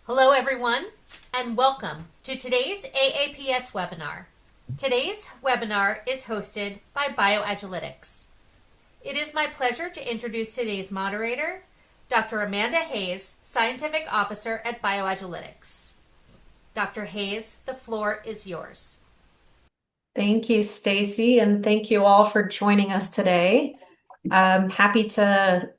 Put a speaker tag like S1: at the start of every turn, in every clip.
S1: Hello, everyone, and welcome to today's AAPS webinar. Today's webinar is hosted by Bioanalytics. It is my pleasure to introduce today's moderator, Dr. Amanda Hayes, Scientific Officer at Bioanalytics. Dr. Hayes, the floor is yours.
S2: Thank you, Stacy, and thank you all for joining us today. I'm happy to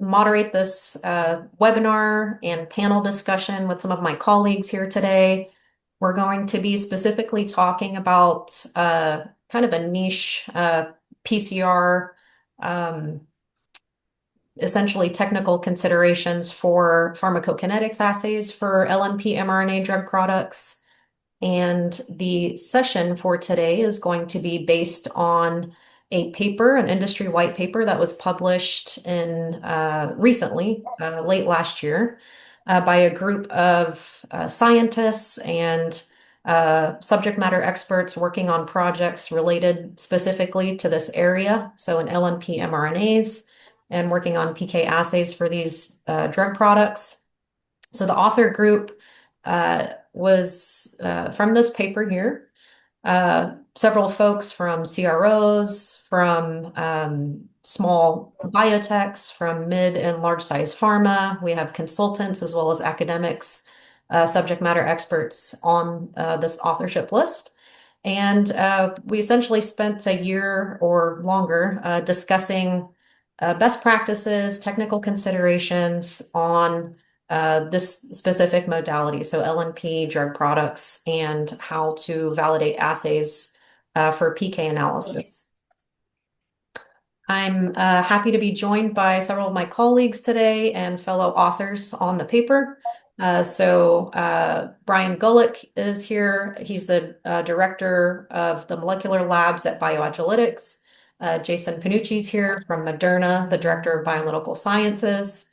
S2: moderate this webinar and panel discussion with some of my colleagues here today. We're going to be specifically talking about kind of a niche PCR, essentially technical considerations for pharmacokinetics assays for LNP-mRNA drug products. And the session for today is going to be based on a paper, an industry white paper that was published in recently, late last year, by a group of scientists and subject matter experts working on projects related specifically to this area. So in LNP mRNAs and working on PK assays for these drug products. So the author group was from this paper here. Several folks from CROs, from small biotechs, from mid and large size pharma. We have consultants as well as academics, subject matter experts on this authorship list. And we essentially spent a year or longer discussing best practices, technical considerations on this specific modality, so LNP drug products, and how to validate assays for PK analysis. I'm happy to be joined by several of my colleagues today and fellow authors on the paper. Brian Gulick is here. He's the director of the molecular labs at Bioanalytics. Jason Panucci's here from Moderna, the director of bioanalytical sciences.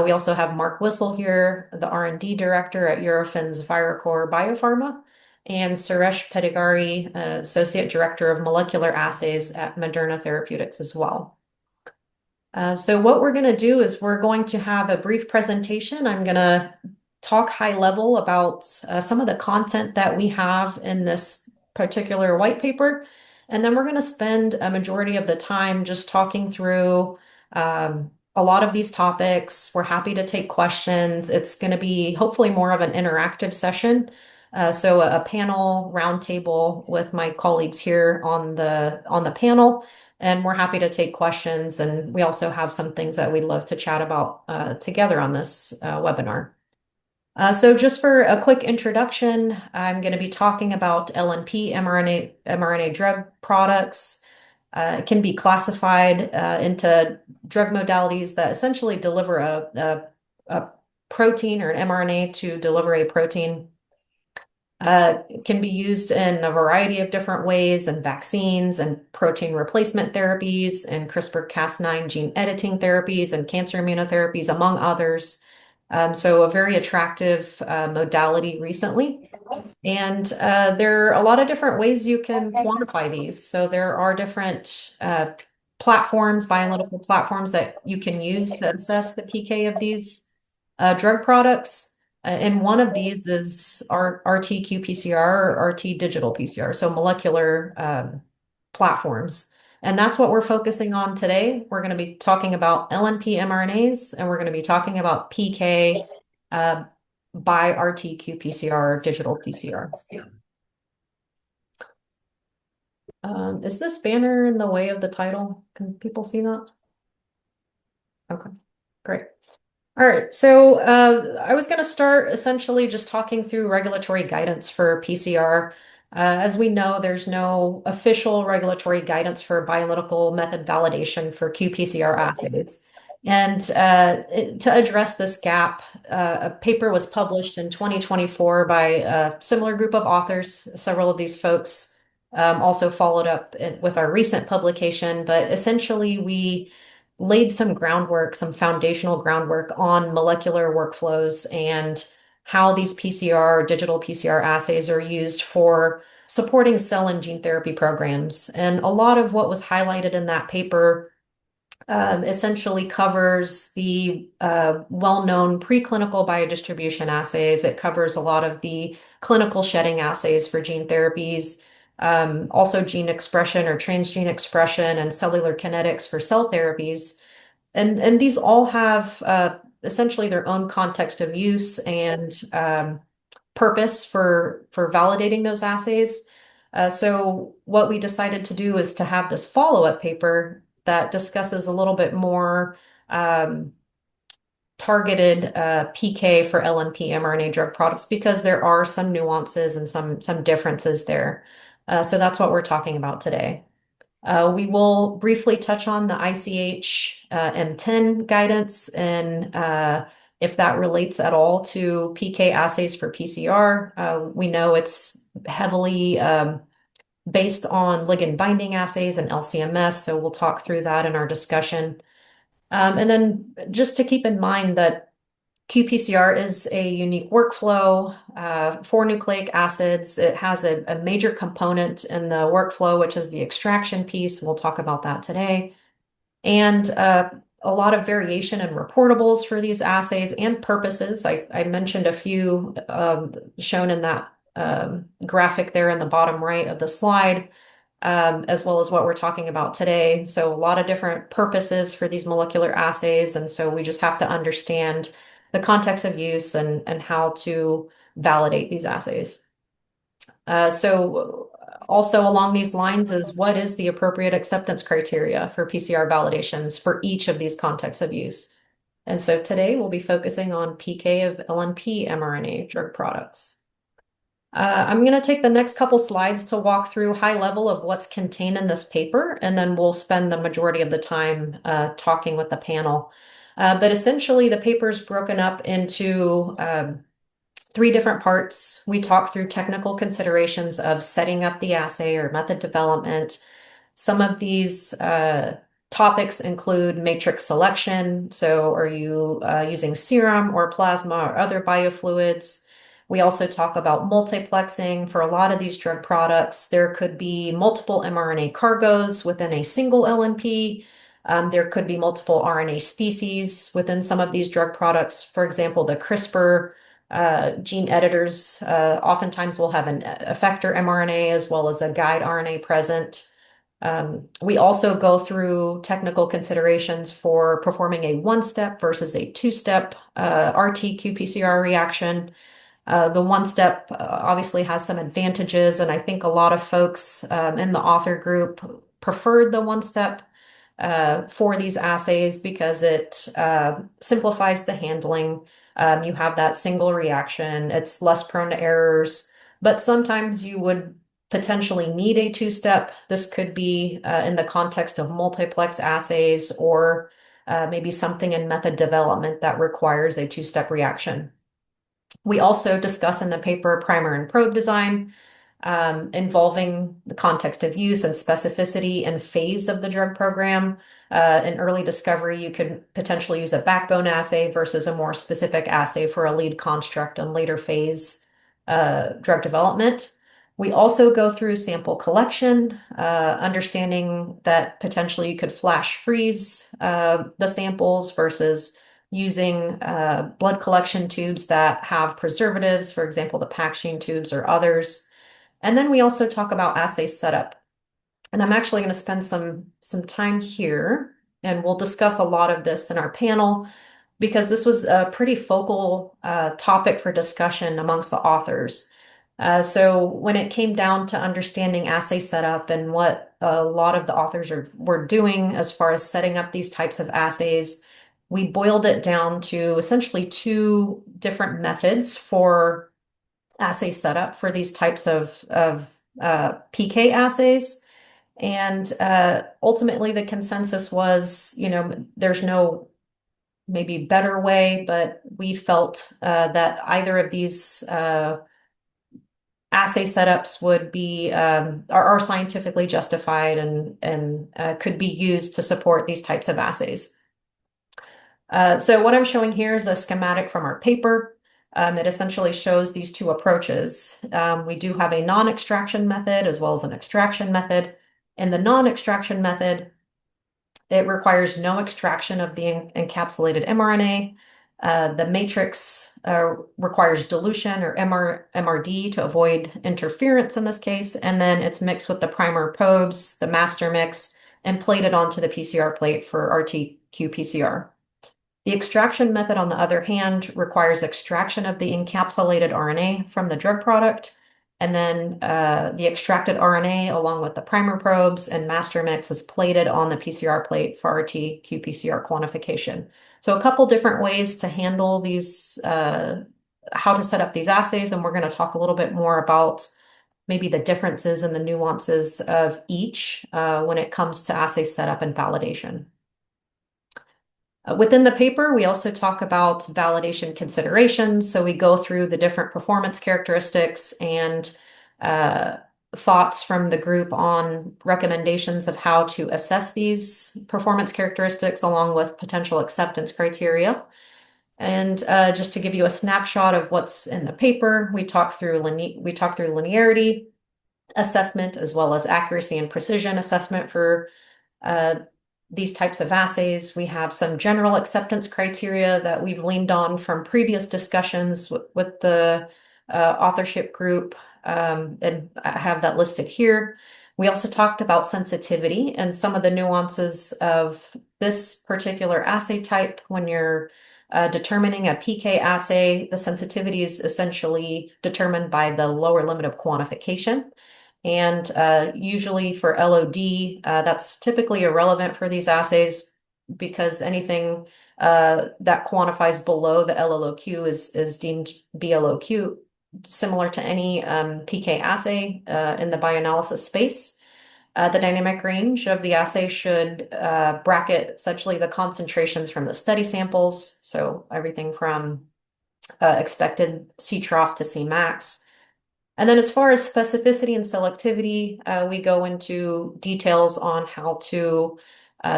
S2: We also have Mark Wissel here, the R&D director at Eurofins Viracor Biopharma, and Suresh Pedigari, associate director of molecular assays at Moderna Therapeutics as well. So what we're going to do is we're going to have a brief presentation. I'm going to talk high level about some of the content that we have in this particular white paper. And then we're going to spend a majority of the time just talking through a lot of these topics. We're happy to take questions. It's going to be hopefully more of an interactive session. So a panel roundtable with my colleagues here on the panel, and we're happy to take questions. And we also have some things that we'd love to chat about together on this webinar. So just for a quick introduction, I'm going to be talking about LNP mRNA drug products. It can be classified into drug modalities that essentially deliver a protein or an mRNA to deliver a protein. It can be used in a variety of different ways in vaccines and protein replacement therapies and CRISPR-Cas9 gene editing therapies and cancer immunotherapies, among others. So a very attractive modality recently. And there are a lot of different ways you can quantify these. So there are different platforms, bioanalytical platforms that you can use to assess the PK of these drug products. And one of these is RT-qPCR or RT digital PCR, so molecular platforms. And that's what we're focusing on today. We're going to be talking about LNP mRNAs, and we're going to be talking about PK by RT-qPCR, digital PCR. Is this banner in the way of the title? Can people see that? Okay, great. All right, so I was going to start essentially just talking through regulatory guidance for PCR. As we know, there's no official regulatory guidance for bioanalytical method validation for qPCR assays. And to address this gap, a paper was published in 2024 by a similar group of authors. Several of these folks also followed up with our recent publication, but essentially we laid some groundwork, some foundational groundwork on molecular workflows and how these PCR, digital PCR assays are used for supporting cell and gene therapy programs. And a lot of what was highlighted in that paper essentially covers the well-known preclinical biodistribution assays. It covers a lot of the clinical shedding assays for gene therapies, also gene expression or transgene expression and cellular kinetics for cell therapies. And these all have essentially their own context of use and purpose for validating those assays. So what we decided to do is to have this follow-up paper that discusses a little bit more um, targeted PK for LNP-mRNA drug products because there are some nuances and some differences there. So that's what we're talking about today. We will briefly touch on the ICH M10 guidance and if that relates at all to PK assays for PCR. We know it's heavily based on ligand binding assays and LCMS, so we'll talk through that in our discussion. And then just to keep in mind that qPCR is a unique workflow for nucleic acids. It has a major component in the workflow, which is the extraction piece. We'll talk about that today. And a lot of variation in reportables for these assays and purposes. I mentioned a few shown in that graphic there in the bottom right of the slide, as well as what we're talking about today. So a lot of different purposes for these molecular assays. And so we just have to understand the context of use and how to validate these assays. So also along these lines is what is the appropriate acceptance criteria for PCR validations for each of these contexts of use? And so today we'll be focusing on PK of LNP mRNA drug products. I'm going to take the next couple slides to walk through high level of what's contained in this paper, and then we'll spend the majority of the time talking with the panel. But essentially, the paper is broken up into three different parts. We talk through technical considerations of setting up the assay or method development. Some of these topics include matrix selection. So are you using serum or plasma or other biofluids? We also talk about multiplexing. For a lot of these drug products, there could be multiple mRNA cargos within a single LNP. There could be multiple RNA species within some of these drug products. For example, the CRISPR gene editors oftentimes will have an effector mRNA as well as a guide RNA present. We also go through technical considerations for performing a one-step versus a two-step RT-qPCR reaction. The one-step obviously has some advantages, and I think a lot of folks in the author group preferred the one-step for these assays because it simplifies the handling. You have that single reaction. It's less prone to errors, but sometimes you would potentially need a two-step. This could be in the context of multiplex assays or maybe something in method development that requires a two-step reaction. We also discuss in the paper primer and probe design, involving the context of use and specificity and phase of the drug program. In early discovery, you could potentially use a backbone assay versus a more specific assay for a lead construct and later phase drug development. We also go through sample collection, understanding that potentially you could flash freeze the samples versus using blood collection tubes that have preservatives, for example, the packaging tubes or others. And then we also talk about assay setup. And I'm actually going to spend some time here, and we'll discuss a lot of this in our panel because this was a pretty focal topic for discussion amongst the authors. So when it came down to understanding assay setup and what a lot of the authors were doing as far as setting up these types of assays, we boiled it down to essentially two different methods for assay setup for these types of PK assays. And ultimately, the consensus was, there's no maybe better way, but we felt that either of these assay setups would be are scientifically justified and could be used to support these types of assays. So what I'm showing here is a schematic from our paper. It essentially shows these two approaches. We do have a non-extraction method as well as an extraction method. In the non-extraction method, It requires no extraction of the encapsulated mRNA. The matrix requires dilution or MRD to avoid interference in this case, and then it's mixed with the primer probes, the master mix, and plated onto the PCR plate for RT-qPCR. The extraction method, on the other hand, requires extraction of the encapsulated RNA from the drug product, and then the extracted RNA, along with the primer probes and master mix, is plated on the PCR plate for RT-qPCR quantification. So a couple different ways to handle these, how to set up these assays, and we're going to talk a little bit more about maybe the differences and the nuances of each when it comes to assay setup and validation. Within the paper, we also talk about validation considerations. So we go through the different performance characteristics and thoughts from the group on recommendations of how to assess these performance characteristics along with potential acceptance criteria. And just to give you a snapshot of what's in the paper, we talk through linearity assessment as well as accuracy and precision assessment for these types of assays. We have some general acceptance criteria that we've leaned on from previous discussions with the authorship group, and I have that listed here. We also talked about sensitivity and some of the nuances of this particular assay type. When you're determining a PK assay, the sensitivity is essentially determined by the lower limit of quantification. And usually for LOD, that's typically irrelevant for these assays because anything that quantifies below the LLOQ is deemed BLOQ, similar to any PK assay in the bioanalysis space. The dynamic range of the assay should bracket essentially the concentrations from the study samples, so everything from expected C trough to C max. And then as far as specificity and selectivity, we go into details on how to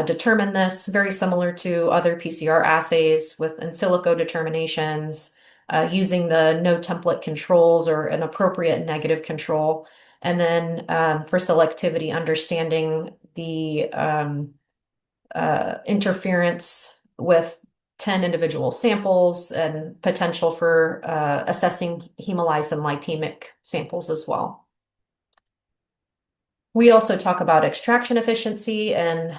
S2: determine this, very similar to other PCR assays with in silico determinations, using the no template controls or an appropriate negative control. And then for selectivity, understanding the interference with 10 individual samples and potential for assessing hemolyzed and lipemic samples as well. We also talk about extraction efficiency, and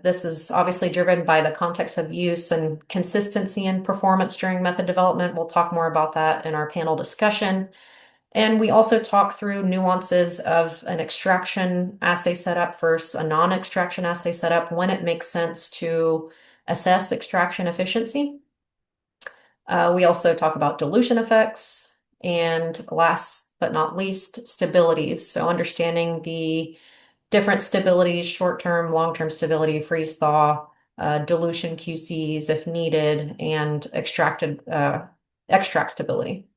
S2: this is obviously driven by the context of use and consistency in performance during method development. We'll talk more about that in our panel discussion. And we also talk through nuances of an extraction assay setup versus a non-extraction assay setup, when it makes sense to assess extraction efficiency. We also talk about dilution effects, and last but not least, stabilities. So understanding the different stabilities, short-term, long-term stability, freeze-thaw, dilution QCs if needed, and extract stability.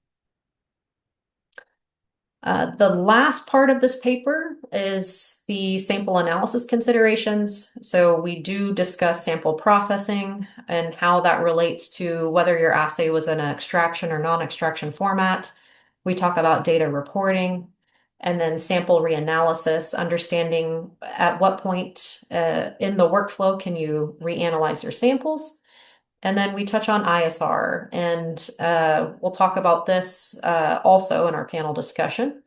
S2: The last part of this paper is the sample analysis considerations. So we do discuss sample processing and how that relates to whether your assay was in an extraction or non-extraction format. We talk about data reporting and then sample reanalysis, understanding at what point in the workflow can you reanalyze your samples. And then we touch on ISR, and we'll talk about this also in our panel discussion.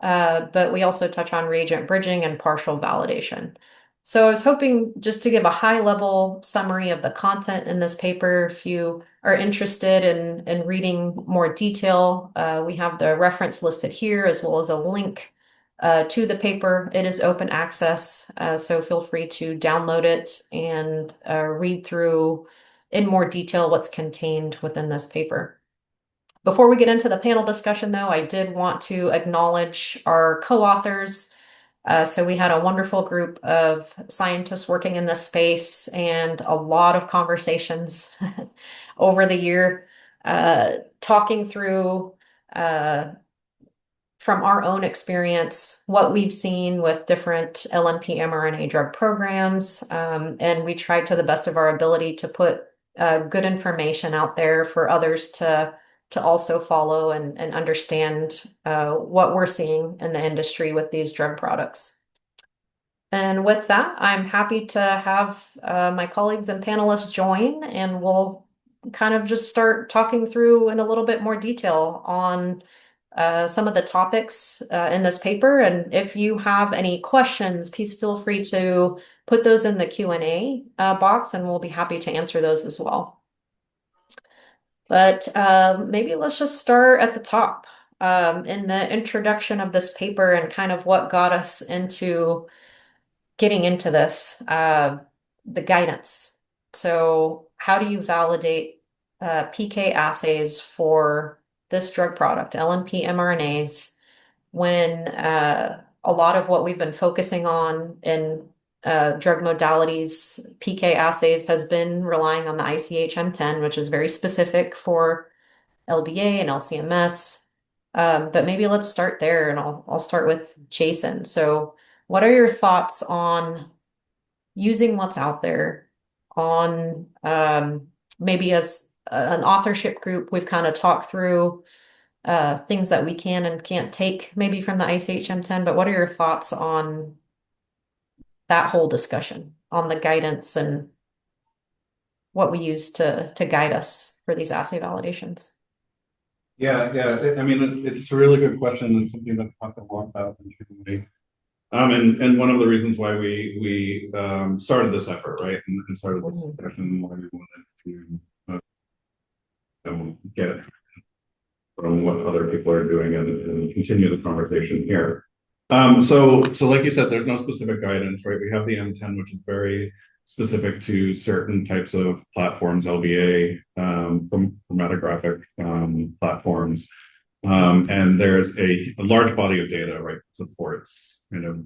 S2: But we also touch on reagent bridging and partial validation. So I was hoping just to give a high-level summary of the content in this paper. If you are interested in reading more detail, we have the reference listed here as well as a link to the paper. It is open access, so feel free to download it and read through in more detail what's contained within this paper. Before we get into the panel discussion, though, I did want to acknowledge our co-authors. So we had a wonderful group of scientists working in this space and a lot of conversations over the year, talking through from our own experience, what we've seen with different LNP-mRNA drug programs. And we tried to the best of our ability to put good information out there for others to also follow and understand what we're seeing in the industry with these drug products. And with that, I'm happy to have my colleagues and panelists join, and we'll kind of just start talking through in a little bit more detail on some of the topics in this paper. And if you have any questions, please feel free to put those in the Q&A box, and we'll be happy to answer those as well. But maybe let's just start at the top in the introduction of this paper and kind of what got us into getting into this, the guidance. So how do you validate PK assays for this drug product, LNP-mRNAs, when a lot of what we've been focusing on in drug modalities, PK assays, has been relying on the ICH-M10, which is very specific for LBA and LCMS. But maybe let's start there, and I'll start with Jason. So what are your thoughts on using what's out there on maybe as an authorship group, we've kind of talked through things that we can and can't take maybe from the ICH-M10, but what are your thoughts on that whole discussion on the guidance and what we use to guide us for these assay validations?
S3: Yeah. I mean, it's a really good question and something that I've talked a lot about internally. And one of the reasons why we started this effort, right, and started this discussion, why we wanted to get it from what other people are doing and continue the conversation here. So like you said, there's no specific guidance, right? We have the M10, which is very specific to certain types of platforms, LBA, chromatographic platforms. And there's a large body of data, right, that supports kind of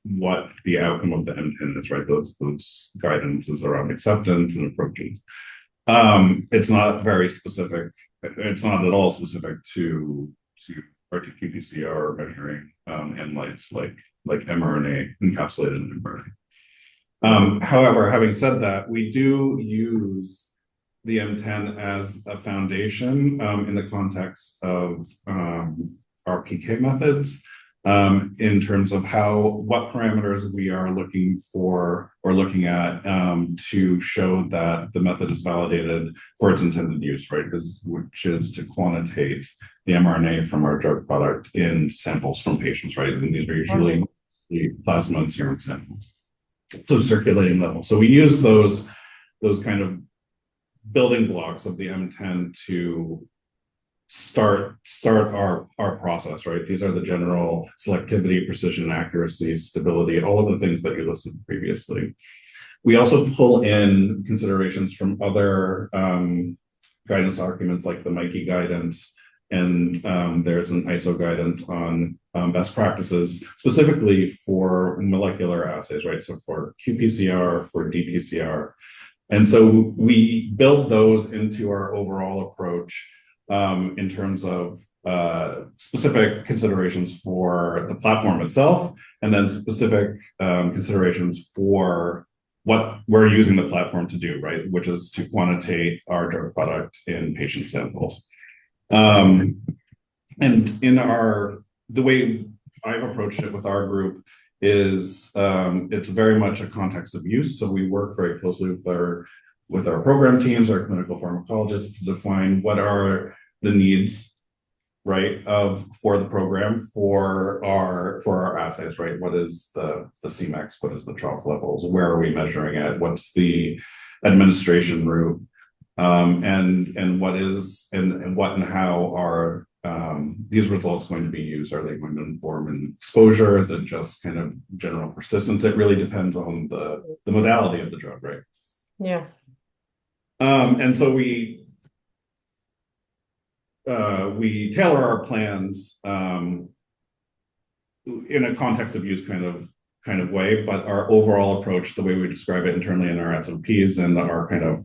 S3: what the outcome of the M10 is, right? Those guidances around acceptance and approaches. It's not very specific. It's not at all specific to RT-qPCR measuring analytes like mRNA, encapsulated mRNA. However, having said that, we do use the M10 as a foundation in the context of our PK methods in terms of what parameters we are looking for or looking at to show that the method is validated for its intended use, right? Which is to quantitate the mRNA from our drug product in samples from patients, right? And these are usually plasma and serum samples. So circulating level. So we use those kind of building blocks of the M10 to start our process, right? These are the general selectivity, precision, accuracy, stability, all of the things that you listed previously. We also pull in considerations from other guidance documents like the MICE guidance, and there's an ISO guidance on best practices, specifically for molecular assays, right? So for qPCR, for dPCR. And so we build those into our overall approach in terms of specific considerations for the platform itself, and then specific considerations for what we're using the platform to do, right? Which is to quantitate our drug product in patient samples. And the way I've approached it with our group is it's very much a context of use. So we work very closely with our program teams, our clinical pharmacologists, to define what are the needs, right, for the program for our assays, right? What is the Cmax? What is the trough levels? Where are we measuring it? What's the administration route? And what and how are these results going to be used? Are they going to inform an exposure? Is it just kind of general persistence? It really depends on the modality of the drug, right?
S2: Yeah.
S3: And so we tailor our plans in a context of use kind of way, but our overall approach, the way we describe it internally in our SOPs and our kind of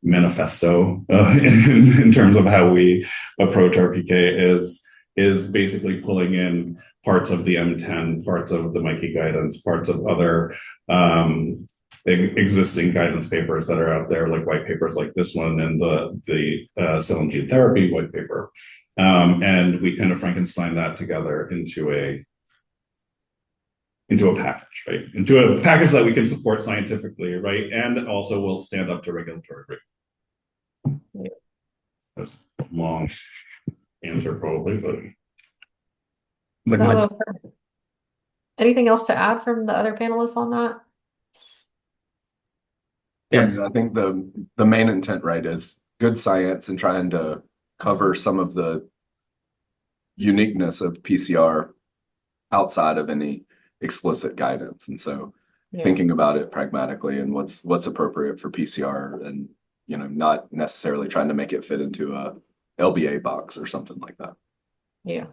S3: manifesto in terms of how we approach our PK is basically pulling in parts of the M10, parts of the MICE guidance, parts of other existing guidance papers that are out there, like white papers like this one and the cell and gene therapy white paper. And we kind of Frankenstein that together into into a package, right? Into a package that we can support scientifically, right? And also will stand up to regulatory review.
S2: Yeah.
S3: That's a long answer probably, but
S2: No,
S4: much.
S2: perfect. Anything else to add from the other panelists on that?
S4: Yeah.
S5: I mean, I think the main intent, right, is good science and trying to cover some of the uniqueness of PCR outside of any explicit guidance. And so
S2: Yeah.
S5: thinking about it pragmatically and what's appropriate for PCR, and not necessarily trying to make it fit into a LBA box or something like that.
S2: Yeah.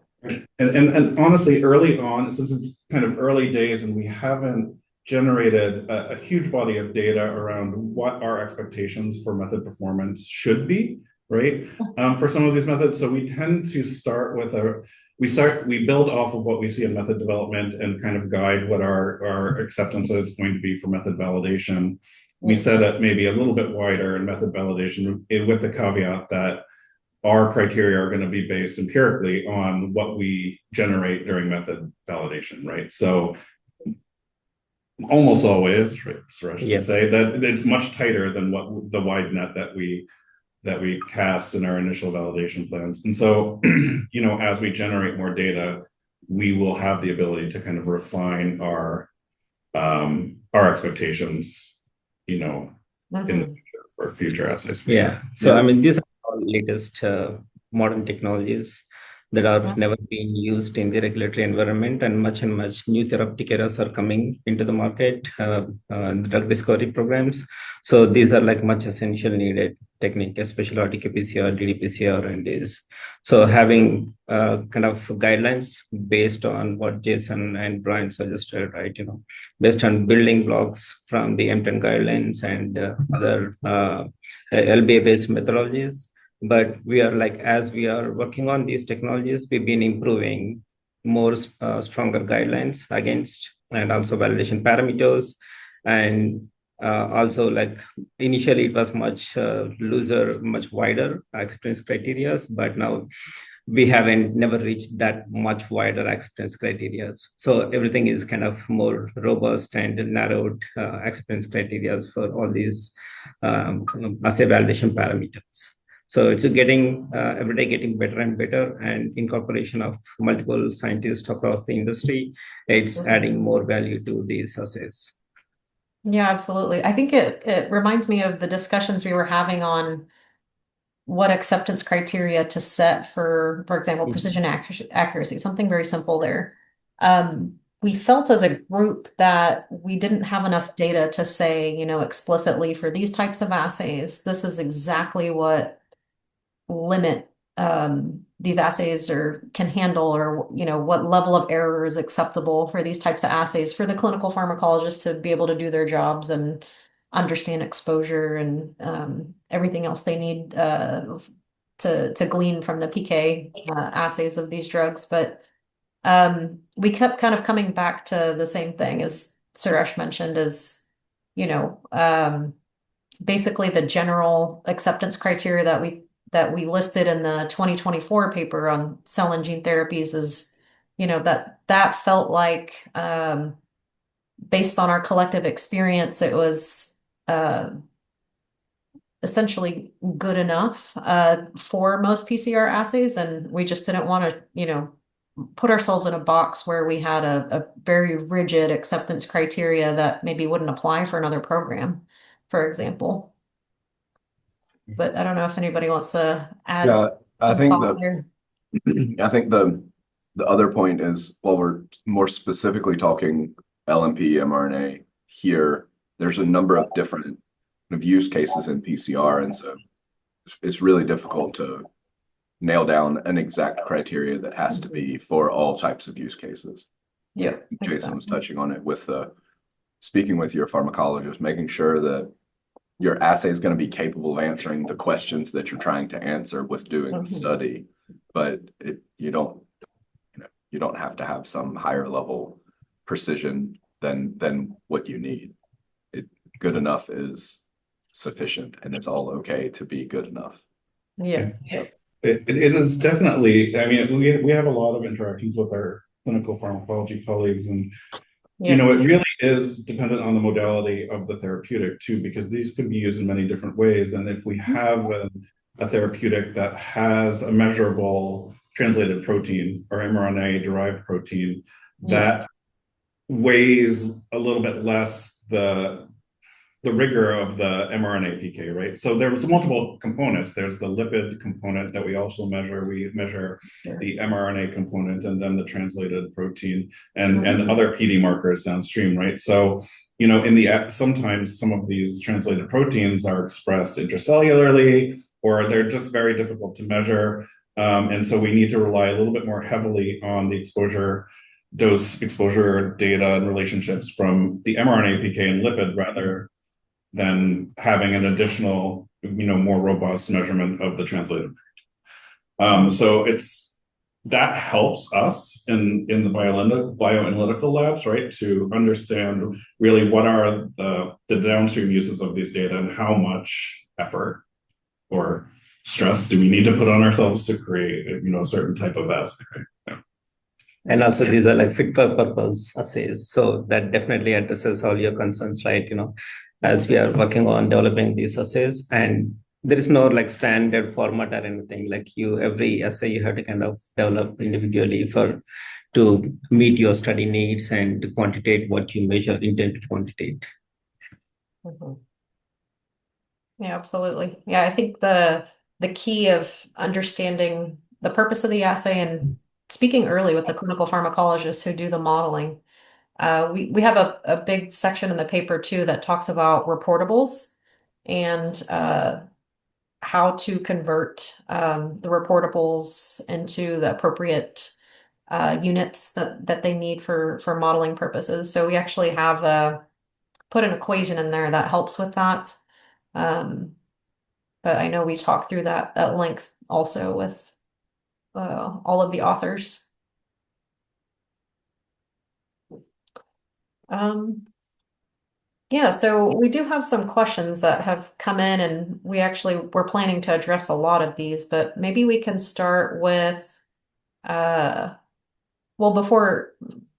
S3: and honestly, early on, since it's kind of early days and we haven't generated a huge body of data around what our expectations for method performance should be, right? For some of these methods. So we tend to start with we build off of what we see in method development and kind of guide what our acceptance is going to be for method validation. We set it maybe a little bit wider in method validation with the caveat that our criteria are going to be based empirically on what we generate during method validation, right? So almost always, right, Suresh can say that it's much tighter than what the wide net that we cast in our initial validation plans. And so, as we generate more data, we will have the ability to kind of refine our expectations, in the future for future assays.
S4: Yeah. So, I mean, these are all latest modern technologies that are never being used in the regulatory environment, and much new therapeutic areas are coming into the market, drug discovery programs. So these are like much essential needed technique, especially RT-qPCR, ddPCR, and this. So having kind of guidelines based on what Jason and Brian suggested, right? Based on building blocks from the M10 guidelines and other LBA-based methodologies. But we are as we are working on these technologies, we've been improving more stronger guidelines against, and also validation parameters. And also initially it was much looser, much wider acceptance criteria, but now we never reached that much wider acceptance criteria. So everything is kind of more robust and narrowed acceptance criteria for all these assay validation parameters. So it's getting every day getting better and better, and incorporation of multiple scientists across the industry, it's adding more value to these assays.
S2: Yeah, absolutely. I think it reminds me of the discussions we were having on what acceptance criteria to set for example, precision accuracy, something very simple there. We felt as a group that we didn't have enough data to say, explicitly for these types of assays, this is exactly what limit these assays can handle, or what level of error is acceptable for these types of assays for the clinical pharmacologists to be able to do their jobs and understand exposure and everything else they need to glean from the PK assays of these drugs. But we kept kind of coming back to the same thing as Suresh mentioned, is basically the general acceptance criteria that we listed in the 2024 paper on cell and gene therapies is, that felt like, based on our collective experience, it was essentially good enough for most PCR assays. And we just didn't want to, put ourselves in a box where we had a very rigid acceptance criteria that maybe wouldn't apply for another program, for example. But I don't know if anybody wants to add.
S5: Yeah, I think
S2: there.
S5: I think the other point is, while we're more specifically talking LNP-mRNA here, there's a number of different use cases in PCR, and so it's really difficult to nail down an exact criteria that has to be for all types of use cases.
S2: Yeah,
S5: Jason was touching on it with speaking with your pharmacologist, making sure that your assay is going to be capable of answering the questions that you're trying to answer with doing the study, but you don't have to have some higher level precision than what you need. Good enough is sufficient, and it's all okay to be good enough.
S2: Yeah.
S3: It is definitely, I mean, we have a lot of interactions with our clinical pharmacology colleagues, and You know, it really is dependent on the modality of the therapeutic too, because these could be used in many different ways. And if we have a therapeutic that has a measurable translated protein or mRNA derived protein, that weighs a little bit less the rigor of the mRNA PK, right? So there's multiple components. There's the lipid component that we also measure. We measure the mRNA component and then the translated protein and other PD markers downstream, right? So, you know, sometimes some of these translated proteins are expressed intracellularly, or they're just very difficult to measure. And so we need to rely a little bit more heavily on the dose exposure data and relationships from the mRNA PK and lipid rather than having an additional, you know, more robust measurement of the translated. So that helps us in the bioanalytical labs, right, to understand really what are the downstream uses of these data and how much effort or stress do we need to put on ourselves to create, you know, a certain type of assay. Right? Yeah.
S4: And also these are like fit for purpose assays. So that definitely addresses all your concerns, right? You know, as we are working on developing these assays, and there is no like standard format or anything. Like every assay you have to kind of develop individually to meet your study needs and to quantitate what you intend to quantitate.
S2: Yeah, absolutely. Yeah, I think the key of understanding the purpose of the assay and speaking early with the clinical pharmacologists who do the modeling. We have a big section in the paper too that talks about reportables and how to convert the reportables into the appropriate units that they need for modeling purposes. So we actually have put an equation in there that helps with that. But I know we talked through that at length also with all of the authors. Yeah, so we do have some questions that have come in, and we're planning to address a lot of these, but maybe we can start with,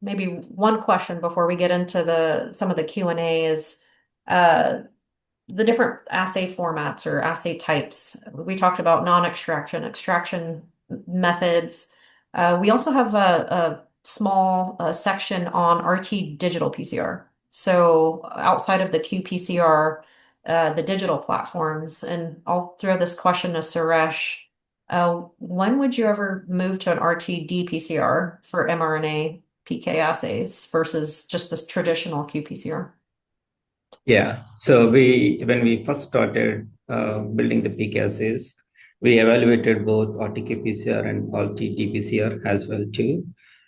S2: maybe one question before we get into some of the Q&A is the different assay formats or assay types. We talked about non-extraction, extraction methods. We also have a small section on RT digital PCR. So outside of the qPCR, the digital platforms, and I'll throw this question to Suresh. When would you ever move to an RT-dPCR for mRNA PK assays versus just this traditional qPCR?
S4: Yeah, so when we first started building the PK assays, we evaluated both RT-qPCR and RT-dPCR as well too.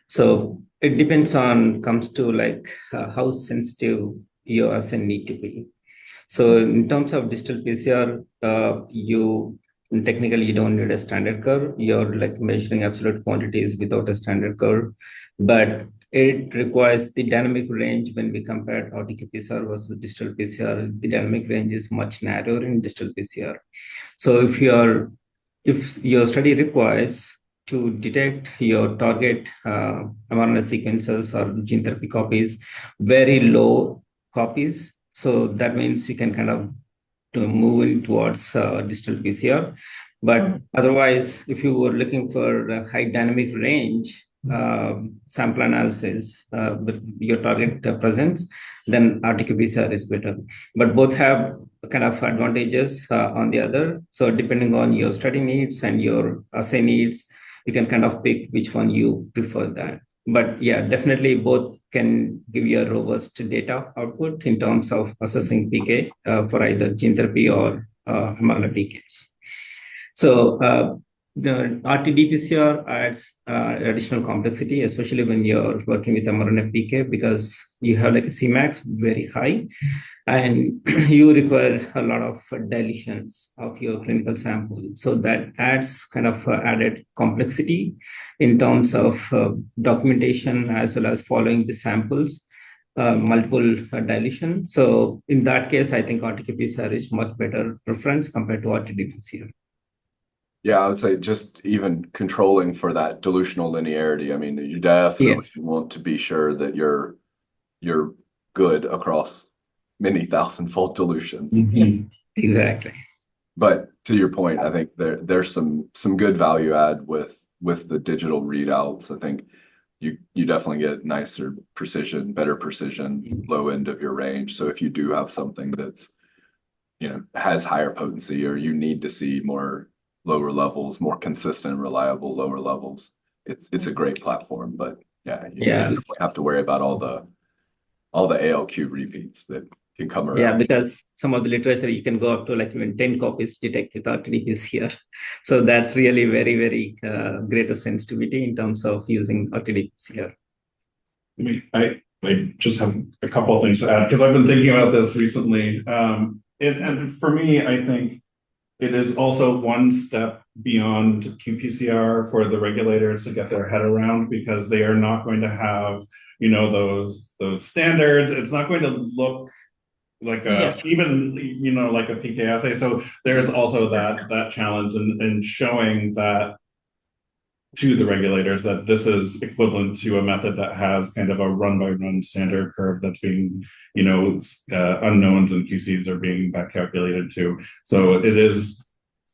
S4: So it comes to like how sensitive your assay need to be. So in terms of digital PCR, technically you don't need a standard curve. You're like measuring absolute quantities without a standard curve, but it requires the dynamic range. When we compare RT-qPCR versus digital PCR, the dynamic range is much narrower in digital PCR. So if your study requires to detect your target mRNA sequences or gene therapy copies, very low copies, so that means you can kind of move in towards digital PCR. But otherwise, if you were looking for a high dynamic range sample analysis with your target presence, then RT-qPCR is better. But both have kind of advantages on the other. So depending on your study needs and your assay needs, you can kind of pick which one you prefer that. But yeah, definitely both can give you a robust data output in terms of assessing PK for either gene therapy or mRNA PKs. So the RT-dPCR adds additional complexity, especially when you're working with mRNA PK, because you have like a Cmax very high, and you require a lot of dilutions of your clinical sample. So that adds kind of added complexity in terms of documentation as well as following the samples, multiple dilution. So in that case, I think RT-qPCR is much better preference compared to RT-dPCR.
S5: Yeah, I would say just even controlling for that dilutional linearity. I mean, you definitely want to be sure that your you're good across many thousand-fold dilutions.
S3: Mhm.
S4: Exactly.
S5: But to your point, I think there's some good value add with the digital readouts. I think you definitely get nicer precision, better precision, low end of your range. So if you do have something that's, has higher potency, or you need to see more lower levels, more consistent, reliable lower levels, it's a great platform. But yeah, you
S4: Yeah.
S5: definitely have to worry about all the ALQ repeats that can come
S4: Yeah,
S5: around.
S4: because some of the literature you can go up to like even 10 copies detect with RT-qPCR. So that's really very, very greater sensitivity in terms of using RT-qPCR.
S3: I just have a couple of things to add because I've been thinking about this recently. And for me, I think it is also one step beyond qPCR for the regulators to get their head around, because they are not going to have, those standards. It's not going to look like even like a PK assay. So there's also that challenge in showing that to the regulators that this is equivalent to a method that has kind of a run by run standard curve that's being, unknowns and QCs are being back calculated to. So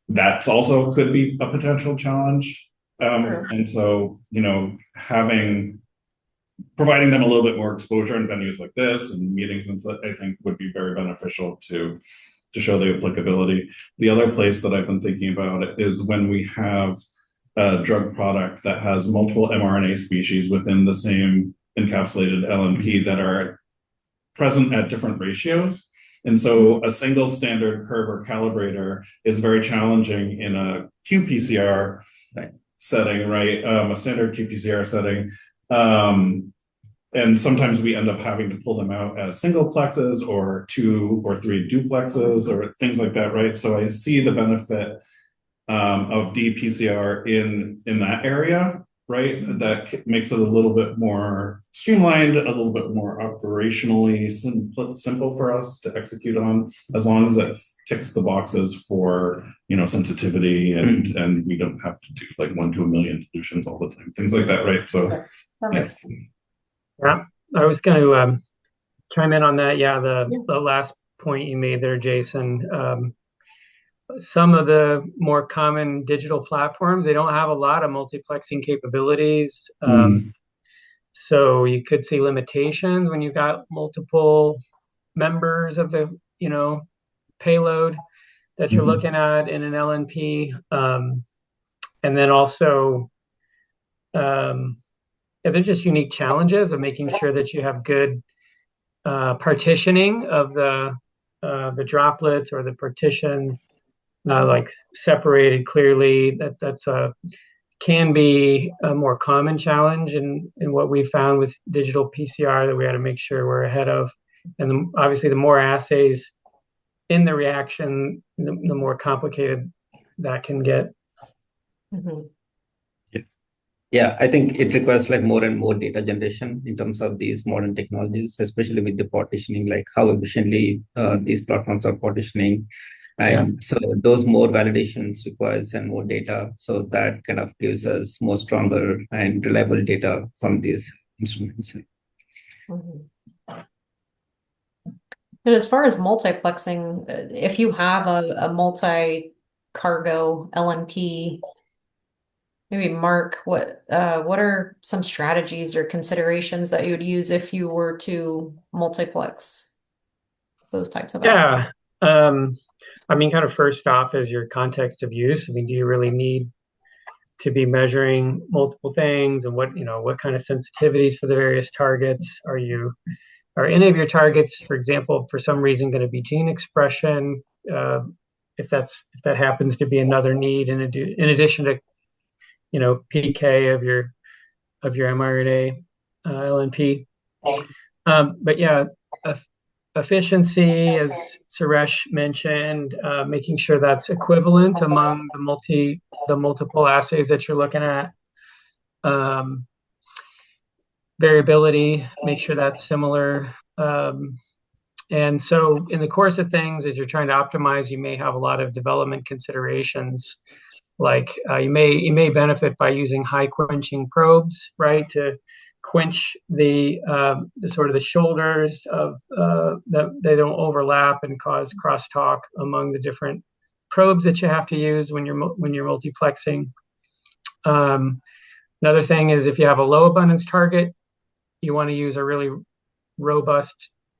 S3: that's also could be a potential challenge. And so, providing them a little bit more exposure in venues like this and meetings and such, I think would be very beneficial to show the applicability. The other place that I've been thinking about is when we have a drug product that has multiple mRNA species within the same encapsulated LNP that are present at different ratios. And so a single standard curve or calibrator is very challenging in a qPCR setting, right? A standard qPCR setting. And sometimes we end up having to pull them out as single plexes or 2 or 3 duplexes or things like that, right? So I see the benefit of dPCR in that area, right? That makes it a little bit more streamlined, a little bit more operationally simple for us to execute on, as long as it ticks the boxes for sensitivity and we don't have to do like 1 to a million dilutions all the time, things like that, right? So
S6: yeah, I was going to chime in on that. Yeah, the last point you made there, Jason. Some of the more common digital platforms, they don't have a lot of multiplexing capabilities. So you could see limitations when you've got multiple members of the, payload that you're looking at in an LNP. And then also, they're just unique challenges of making sure that you have good partitioning of the droplets or the partitions, like separated clearly. That's can be a more common challenge in what we found with digital PCR that we had to make sure we're ahead of. And obviously, the more assays in the reaction, the more complicated that can get.
S4: Yes. Yeah, I think it requires like more and more data generation in terms of these modern technologies, especially with the partitioning, like how efficiently these platforms are partitioning. And so those more validations requires and more data. So that kind of gives us more stronger and reliable data from these instruments.
S2: And as far as multiplexing, if you have a multi-cargo LNP, maybe Mark, what are some strategies or considerations that you would use if you were to multiplex those types of assays?
S6: I mean, kind of first off is your context of use. I mean, do you really need to be measuring multiple things, and what kind of sensitivities for the various targets? Are any of your targets, for example, for some reason going to be gene expression? If that happens to be another need in addition to PK of your mRNA LNP. But yeah, efficiency, as Suresh mentioned, making sure that's equivalent among the multiple assays that you're looking at. Variability, make sure that's similar. And so in the course of things, as you're trying to optimize, you may have a lot of development considerations. Like you may benefit by using high quenching probes, right, to quench the sort of the shoulders of that they don't overlap and cause crosstalk among the different probes that you have to use when you're multiplexing. Another thing is if you have a low abundance target, you want to use a really robust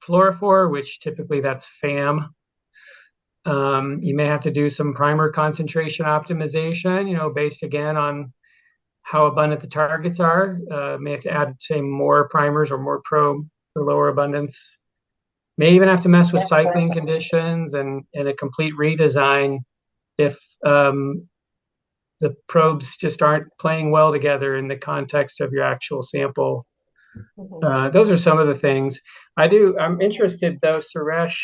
S6: fluorophore, which typically that's FAM. You may have to do some primer concentration optimization, based again on how abundant the targets are. May have to add, say, more primers or more probe for lower abundance. May even have to mess with cycling conditions and a complete redesign if the probes just aren't playing well together in the context of your actual sample. Those are some of the things. I'm interested though, Suresh,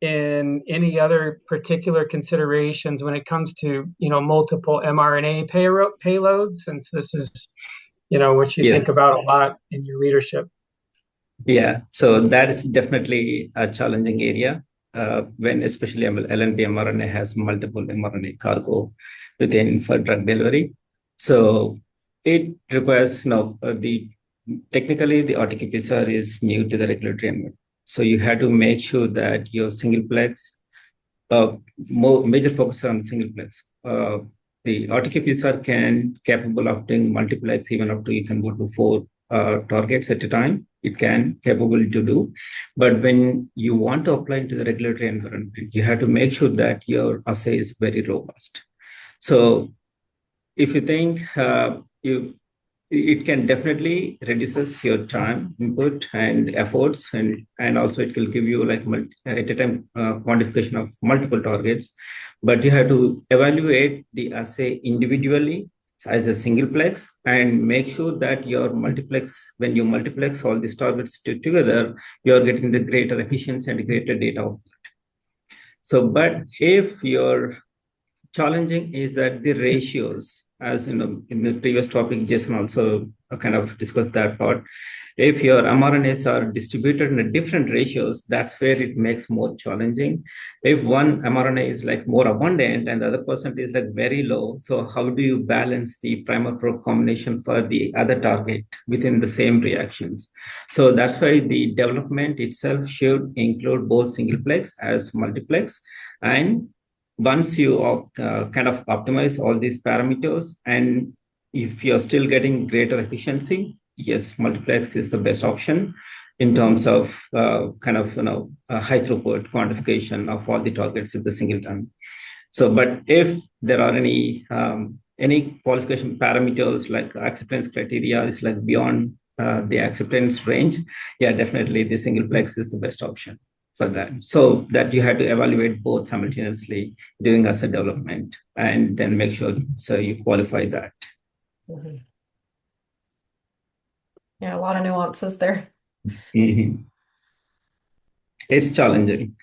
S6: in any other particular considerations when it comes to, multiple mRNA payloads, since this is, what you think about a lot in your leadership.
S4: Yeah, so that is definitely a challenging area when especially LNP-mRNA has multiple mRNA cargo within for drug delivery. So it requires, technically the RT-qPCR is new to the regulatory environment. So you have to make sure that your singleplex, major focus on singleplex. The RT-qPCR can capable of doing multiplex even up to you can go to 4 targets at a time. It can capable to do, but when you want to apply into the regulatory environment, you have to make sure that your assay is very robust. So if you think it can definitely reduces your time input and efforts, and also it will give you like at a time quantification of multiple targets, but you have to evaluate the assay individually as a singleplex and make sure that your multiplex, when you multiplex all these targets together, you're getting the greater efficiency and greater data output. So, but if you're challenging is that the ratios, as in the previous topic, Jason also kind of discussed that part. If your mRNAs are distributed in different ratios, that's where it makes more challenging. If one mRNA is like more abundant and the other percent is like very low, so how do you balance the primer probe combination for the other target within the same reactions? So that's why the development itself should include both singleplex as multiplex. And once you kind of optimize all these parameters, and if you're still getting greater efficiency, yes, multiplex is the best option in terms of kind of high throughput quantification of all the targets at the single time. So, but if there are any qualification parameters like acceptance criteria is like beyond the acceptance range, yeah, definitely the singleplex is the best option for that. So that you have to evaluate both simultaneously during assay development and then make sure so you qualify that.
S2: Mm-hmm. Yeah, a lot of nuances there.
S4: Mm-hmm. It's challenging.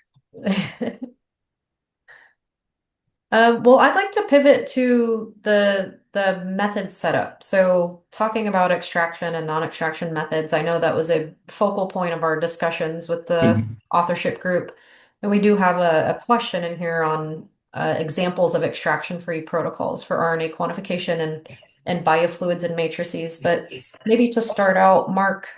S2: Well, I'd like to pivot to the method setup. So talking about extraction and non-extraction methods, I know that was a focal point of our discussions with the authorship group. And we do have a question in here on examples of extraction-free protocols for RNA quantification and biofluids and matrices. But maybe to start out, Mark,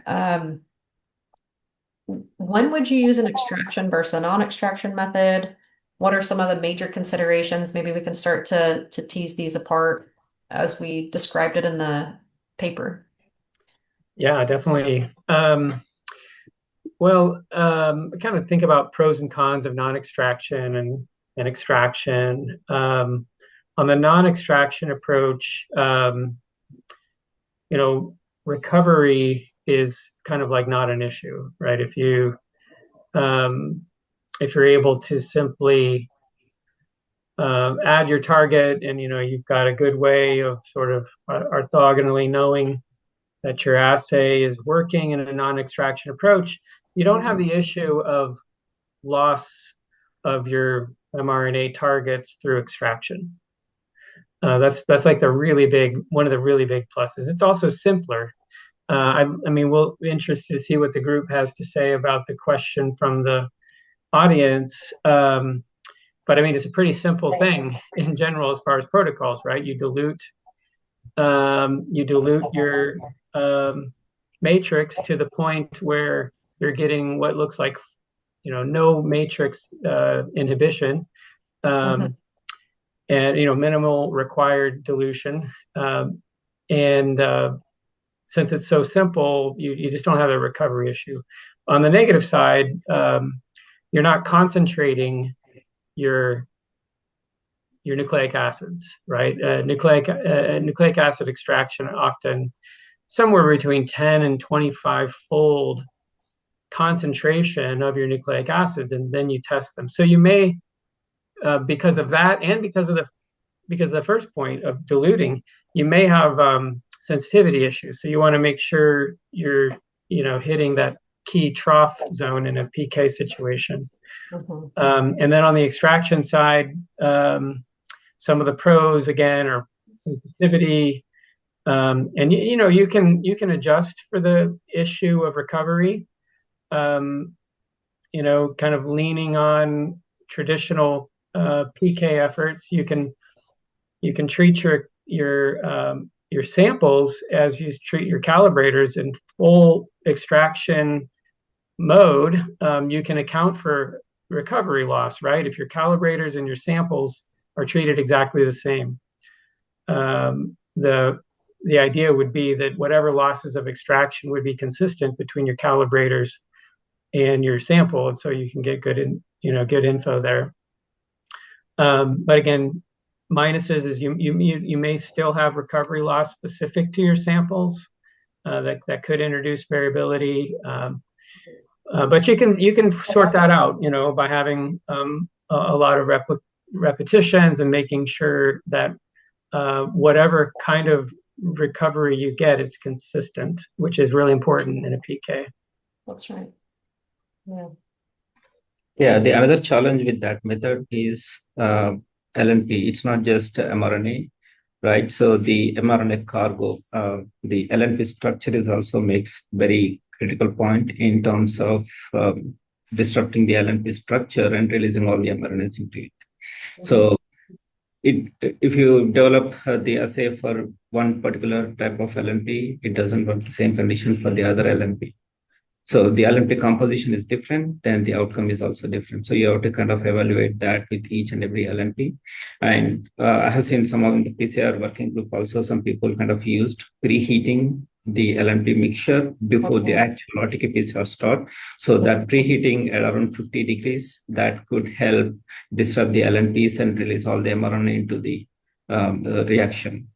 S2: when would you use an extraction versus a non-extraction method? What are some of the major considerations? Maybe we can start to tease these apart as we described it in the paper.
S6: Yeah, definitely. Kind of think about pros and cons of non-extraction and extraction. On the non-extraction approach, recovery is kind of like not an issue, right? If you're able to simply add your target and you've got a good way of sort of orthogonally knowing that your assay is working in a non-extraction approach, you don't have the issue of loss of your mRNA targets through extraction. That's like one of the really big pluses. It's also simpler. We'll be interested to see what the group has to say about the question from the audience. But it's a pretty simple thing in general as far as protocols, right? You dilute you dilute your matrix to the point where you're getting what looks like, no matrix inhibition, and minimal required dilution. And since it's so simple, you just don't have a recovery issue. On the negative side, you're not concentrating your nucleic acids, right? Nucleic acid extraction often somewhere between 10 and 25 fold concentration of your nucleic acids, and then you test them. So you may, because of that, and because of the first point of diluting, you may have sensitivity issues. So you want to make sure you're, hitting that key trough zone in a PK situation. And then on the extraction side, some of the pros again are sensitivity, and you can adjust for the issue of recovery. Kind of leaning on traditional PK efforts. You can treat your samples as you treat your calibrators in full extraction mode. You can account for recovery loss, right? If your calibrators and your samples are treated exactly the same. The idea would be that whatever losses of extraction would be consistent between your calibrators and your sample, and so you can get good info there. But again, minuses is you may still have recovery loss specific to your samples that could introduce variability. But you can sort that out, by having a lot of repetitions and making sure that whatever kind of recovery you get is consistent, which is really important in a PK.
S2: That's right. Yeah.
S4: Yeah, the another challenge with that method is LNP. It's not just mRNA, right? So the mRNA cargo, the LNP structure is also makes very critical point in terms of disrupting the LNP structure and releasing all the mRNAs into it. So if you develop the assay for one particular type of LNP, it doesn't work the same condition for the other LNP. So the LNP composition is different, then the outcome is also different. So you have to kind of evaluate that with each and every LNP. And I have seen some of the PCR working group also, some people kind of used preheating the LNP mixture before the actual RT-qPCR start. So that preheating at around 50 degrees, that could help disrupt the LNPs and release all the mRNA into the reaction.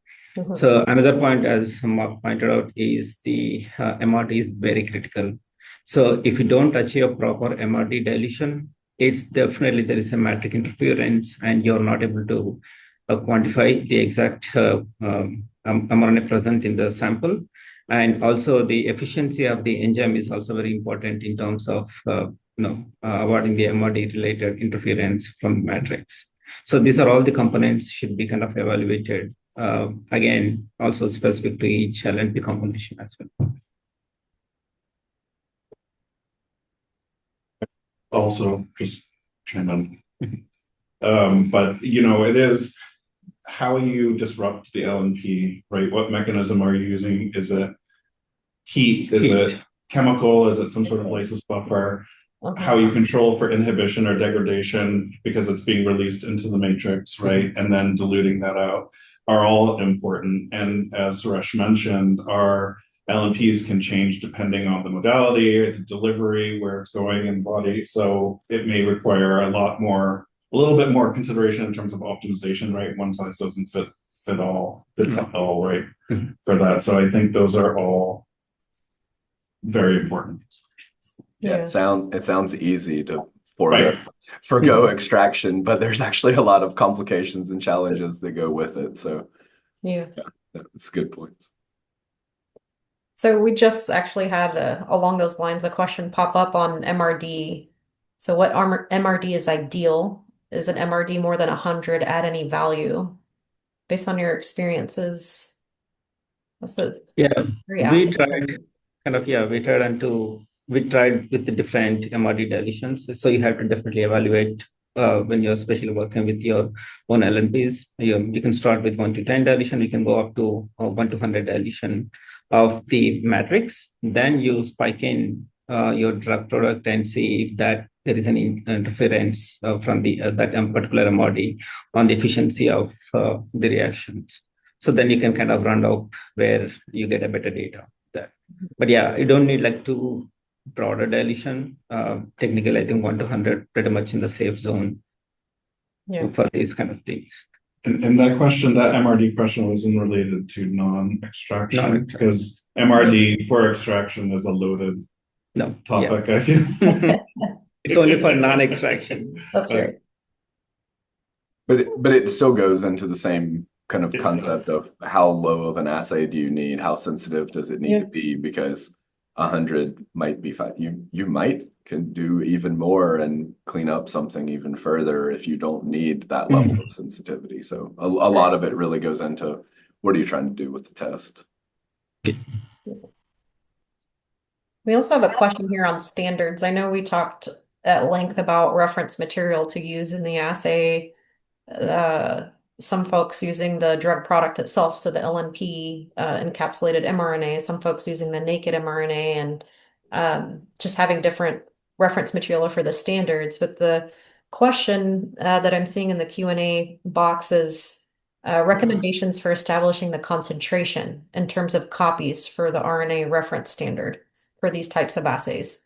S4: So another point, as Mark pointed out, is the MRD is very critical. So if you don't achieve a proper MRD dilution, it's definitely there is a matrix interference and you're not able to quantify the exact mRNA present in the sample. And also the efficiency of the enzyme is also very important in terms of avoiding the MRD related interference from matrix. So these are all the components should be kind of evaluated. Again, also specific to each LNP combination as well.
S3: Also, just chime in. But it is how you disrupt the LNP, right? What mechanism are you using? Is it heat? Is it chemical? Is it some sort of lysis buffer? How you control for inhibition or degradation because it's being released into the matrix, right? And then diluting that out are all important. And as Suresh mentioned, our LNPs can change depending on the modality, the delivery, where it's going in the body. So it may require a little bit more consideration in terms of optimization, right? One size doesn't fit all, right? For that. So I think those are all very important.
S5: Yeah, it sounds easy to forgo extraction, but there's actually a lot of complications and challenges that go with it. So yeah, that's good points.
S2: So we just actually had, along those lines, a question pop up on MRD. So what MRD is ideal? Is an MRD more than 100 at any value? Based on your experiences?
S4: We tried with the different MRD dilutions. So you have to definitely evaluate when you're especially working with your own LNPs, you can start with 1 to 10 dilution, you can go up to 1 to 100 dilution of the matrix. Then you spike in your drug product and see if that there is any interference from the that particular MRD on the efficiency of the reactions. So then you can kind of round up where you get a better data there. But yeah, you don't need like too broader dilution. Technically, I think 1 to 100 pretty much in the safe zone for these kind of things.
S3: And that question, that MRD question, wasn't related to non-extraction, because MRD for extraction is a loaded topic. I feel
S4: it's only for non-extraction.
S2: That's right.
S5: But it still goes into the same kind of concept of how low of an assay do you need? How sensitive does it need to be? Because 100 might be fine. You might can do even more and clean up something even further if you don't need that level of sensitivity. So a lot of it really goes into what are you trying to do with the test?
S2: We also have a question here on standards. I know we talked at length about reference material to use in the assay. Some folks using the drug product itself, so the LNP encapsulated mRNA, some folks using the naked mRNA, and just having different reference material for the standards. But the question that I'm seeing in the Q&A box is recommendations for establishing the concentration in terms of copies for the RNA reference standard for these types of assays.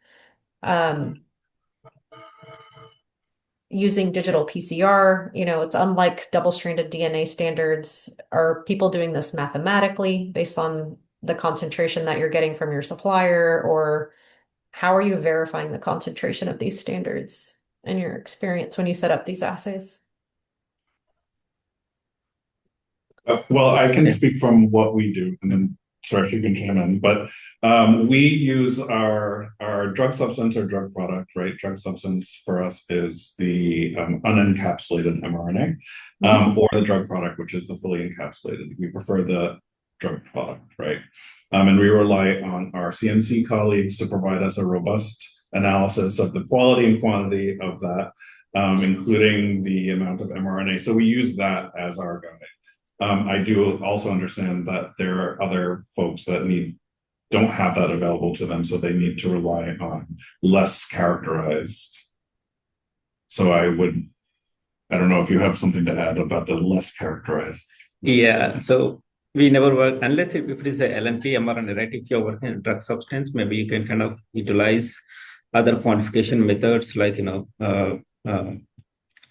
S2: Using digital PCR, it's unlike double-stranded DNA standards. Are people doing this mathematically based on the concentration that you're getting from your supplier, or how are you verifying the concentration of these standards in your experience when you set up these assays?
S3: Well, I can speak from what we do, and then sorry, you can chime in. But we use our drug substance or drug product, right? Drug substance for us is the unencapsulated mRNA, or the drug product, which is the fully encapsulated. We prefer the drug product, right? And we rely on our CMC colleagues to provide us a robust analysis of the quality and quantity of that, including the amount of mRNA. So we use that as our guide. I do also understand that there are other folks that don't have that available to them, so they need to rely on less characterized. So I don't know if you have something to add about the less characterized.
S4: Yeah, so we never work unless if it is a LNP-mRNA, right? If you're working in drug substance, maybe you can kind of utilize other quantification methods like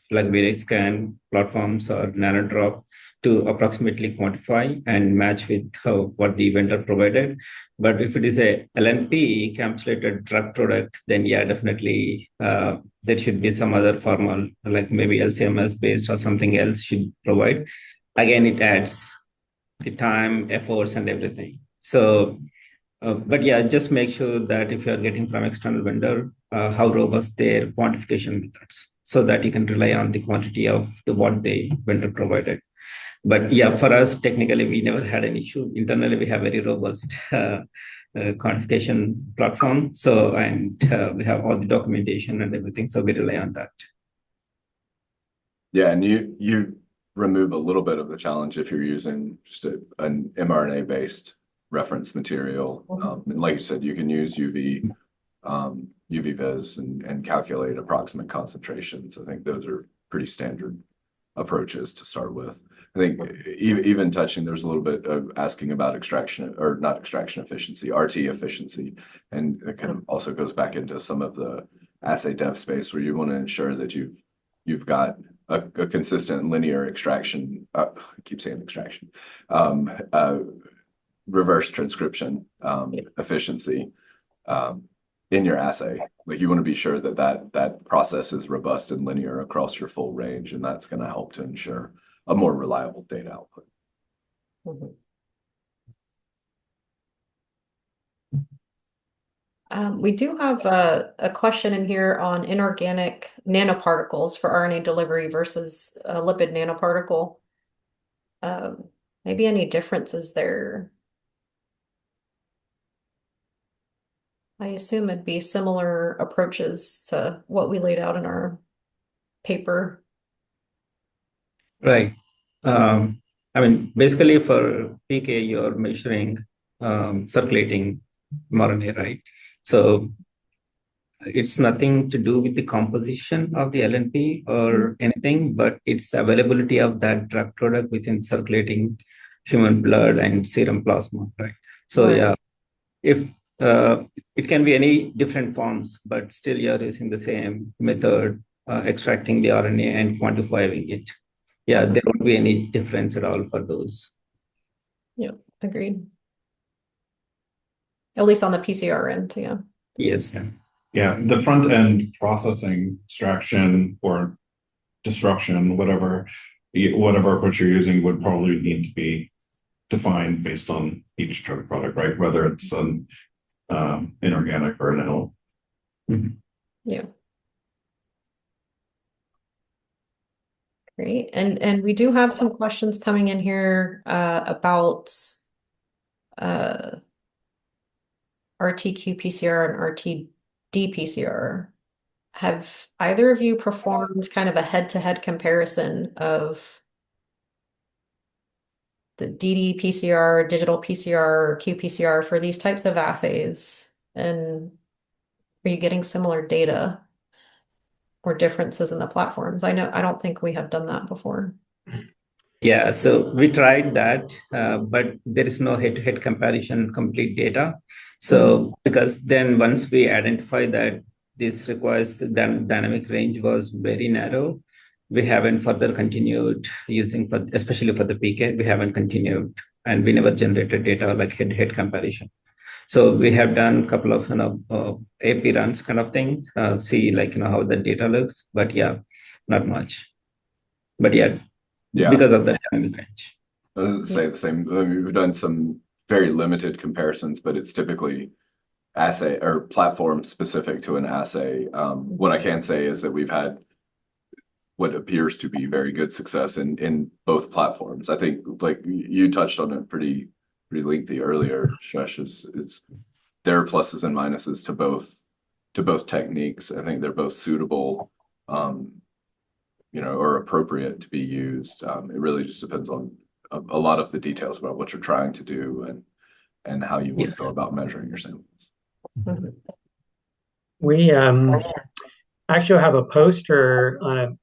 S4: like various scan platforms or nanodrop to approximately quantify and match with what the vendor provided. But if it is a LNP encapsulated drug product, then yeah, definitely there should be some other formal, like maybe LCMS based or something else should provide. Again, it adds the time, efforts, and everything. So, but yeah, just make sure that if you're getting from external vendor, how robust their quantification methods, so that you can rely on the quantity of what the vendor provided. But yeah, for us, technically, we never had an issue. Internally, we have very robust quantification platform. So, and we have all the documentation and everything. So we rely on that.
S5: Yeah, and you remove a little bit of the challenge if you're using just an mRNA-based reference material. And like you said, you can use UV-Vis and calculate approximate concentrations. I think those are pretty standard approaches to start with. I think even touching, there's a little bit of asking about extraction, or not extraction efficiency, RT efficiency. And it kind of also goes back into some of the assay dev space where you want to ensure that you've got a consistent linear extraction, I keep saying extraction, reverse transcription efficiency in your assay. Like you want to be sure that process is robust and linear across your full range, and that's going to help to ensure a more reliable data output.
S2: We do have a question in here on inorganic nanoparticles for RNA delivery versus a lipid nanoparticle. Maybe any differences there? I assume it'd be similar approaches to what we laid out in our paper?
S4: Right. I mean, basically for PK, you're measuring circulating mRNA, right? So it's nothing to do with the composition of the LNP or anything, but it's availability of that drug product within circulating human blood and serum plasma, right? So
S2: Right.
S4: yeah, if it can be any different forms, but still you're using the same method, extracting the RNA and quantifying it. Yeah, there won't be any difference at all for those.
S2: Yeah, agreed. At least on the PCR end, yeah.
S4: Yes.
S3: Yeah, the front end processing, extraction or disruption, whatever approach you're using would probably need to be defined based on each drug product, right? Whether it's an inorganic or an animal.
S2: Yeah. Great. And we do have some questions coming in here about RT-qPCR and RT-dPCR. Have either of you performed kind of a head-to-head comparison of the ddPCR, digital PCR, or qPCR for these types of assays? And are you getting similar data or differences in the platforms? I don't think we have done that before.
S4: Yeah, so we tried that, but there is no head-to-head comparison, complete data. So because then once we identify that this requires the dynamic range was very narrow, we haven't further continued using, especially for the PK, we haven't continued, and we never generated data like head-to-head comparison. So we have done a couple of AP runs kind of thing, see like how the data looks, but yeah, not much. But yeah. Because of the dynamic range.
S5: I was say the same. I mean, we've done some very limited comparisons, but it's typically assay or platform specific to an assay. What I can say is that we've had what appears to be very good success in both platforms. I think, like you touched on it pretty lengthy earlier, Shesh, is there are pluses and minuses to both techniques. I think they're both suitable. Or appropriate to be used. It really just depends on a lot of the details about what you're trying to do and how you want to go about measuring your samples.
S6: We actually have a poster on a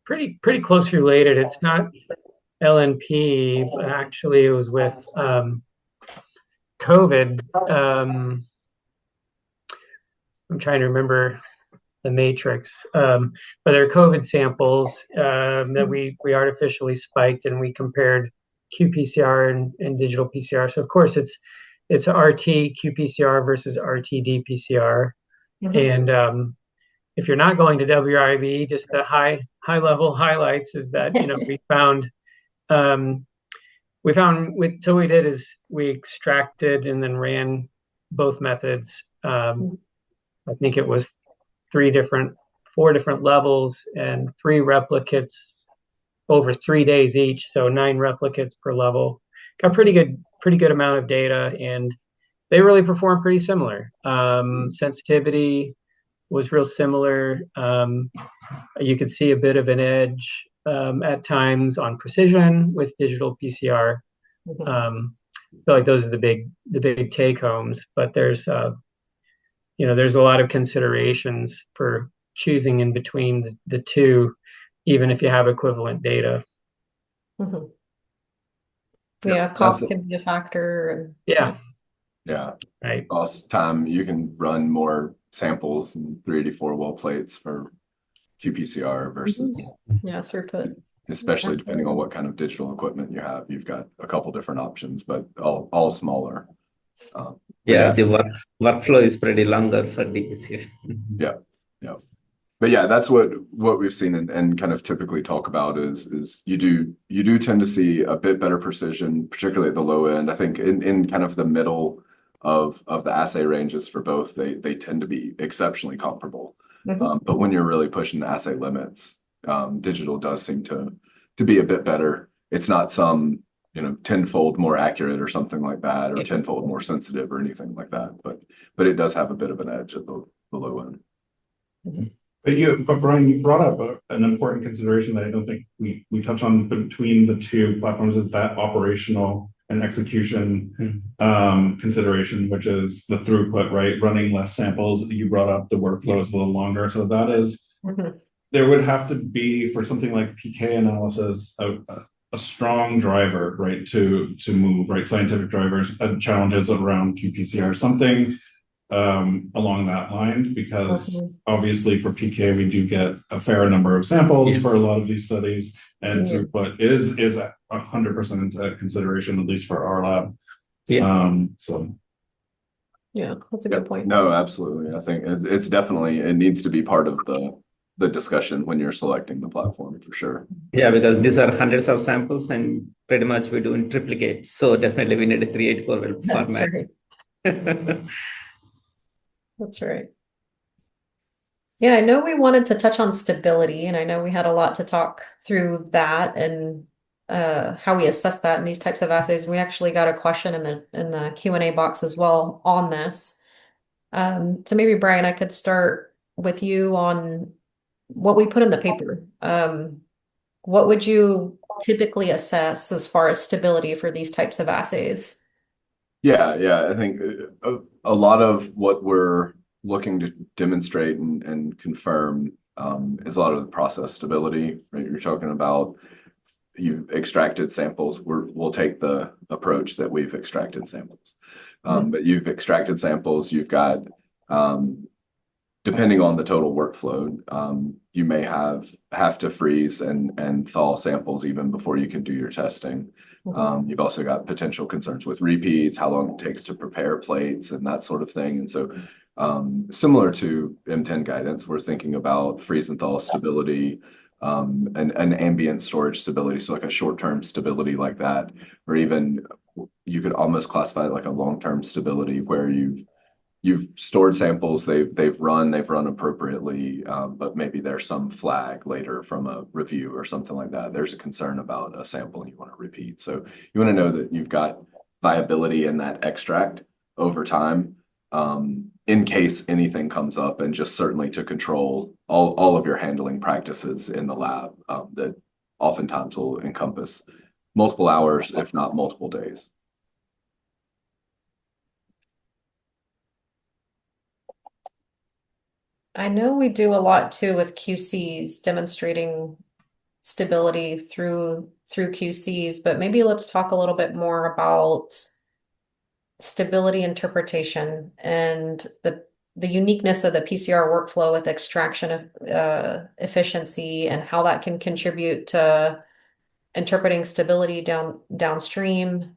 S6: pretty closely related. It's not LNP, but actually it was with COVID. I'm trying to remember the matrix, but they're COVID samples that we artificially spiked, and we compared qPCR and digital PCR. So of course it's RT-qPCR versus RT-dPCR, and if you're not going to WIB, just the high level highlights is that so we did is we extracted and then ran both methods. I think it was 4 different levels and 3 replicates over 3 days each, so 9 replicates per level. Got pretty good amount of data, and they really perform pretty similar. Sensitivity was real similar. You could see a bit of an edge at times on precision with digital PCR. I feel like those are the big take homes, but there's a lot of considerations for choosing in between the two, even if you have equivalent data.
S2: Yeah, cost can be a factor.
S6: Yeah.
S5: Right. Cost, time, you can run more samples and 384 well plates for qPCR versus
S2: throughput.
S5: Especially depending on what kind of digital equipment you have. You've got a couple different options, but all smaller.
S4: The workflow is pretty longer for DPCR.
S5: But yeah, that's what we've seen and kind of typically talk about is you do tend to see a bit better precision, particularly at the low end. I think in kind of the middle of the assay ranges for both, they tend to be exceptionally comparable. But when you're really pushing the assay limits, digital does seem to be a bit better. It's not some tenfold more accurate or something like that, or tenfold more sensitive or anything like that. But it does have a bit of an edge at the low end.
S3: But Brian, you brought up an important consideration that I don't think we touch on between the two platforms, is that operational and execution consideration, which is the throughput, right? Running less samples. You brought up the workflow is a little longer. So that is, there would have to be, for something like PK analysis, a strong driver, right, to move, right? Scientific drivers and challenges around qPCR, something along that line, because obviously for PK we do get a fair number of samples for a lot of these studies, and throughput is 100% a consideration, at least for our lab. So
S2: yeah, that's a good point.
S5: No, absolutely. I think it's definitely, it needs to be part of the discussion when you're selecting the platform, for sure.
S4: Yeah, because these are hundreds of samples and pretty much we do in triplicates. So definitely we need a 384 format.
S2: Right. That's right. Yeah, I know we wanted to touch on stability, and I know we had a lot to talk through that and how we assess that in these types of assays. We actually got a question in the Q&A box as well on this. So maybe Brian, I could start with you on what we put in the paper. What would you typically assess as far as stability for these types of assays?
S5: Yeah. I think a lot of what we're looking to demonstrate and confirm is a lot of the process stability, right? You're talking about, you've extracted samples. We'll take the approach that we've extracted samples. But you've extracted samples, you've got, depending on the total workflow, you may have to freeze and thaw samples even before you can do your testing. You've also got potential concerns with repeats, how long it takes to prepare plates and that sort of thing. And so similar to M10 guidance, we're thinking about freeze and thaw stability, and ambient storage stability. So like a short-term stability like that, or even you could almost classify it like a long-term stability where you've stored samples, they've run appropriately, but maybe there's some flag later from a review or something like that. There's a concern about a sample and you want to repeat. So you want to know that you've got viability in that extract over time, in case anything comes up, and just certainly to control all of your handling practices in the lab, that oftentimes will encompass multiple hours, if not multiple days.
S2: I know we do a lot too with QCs, demonstrating stability through QCs, but maybe let's talk a little bit more about stability interpretation and the uniqueness of the PCR workflow with extraction of efficiency, and how that can contribute to interpreting stability downstream.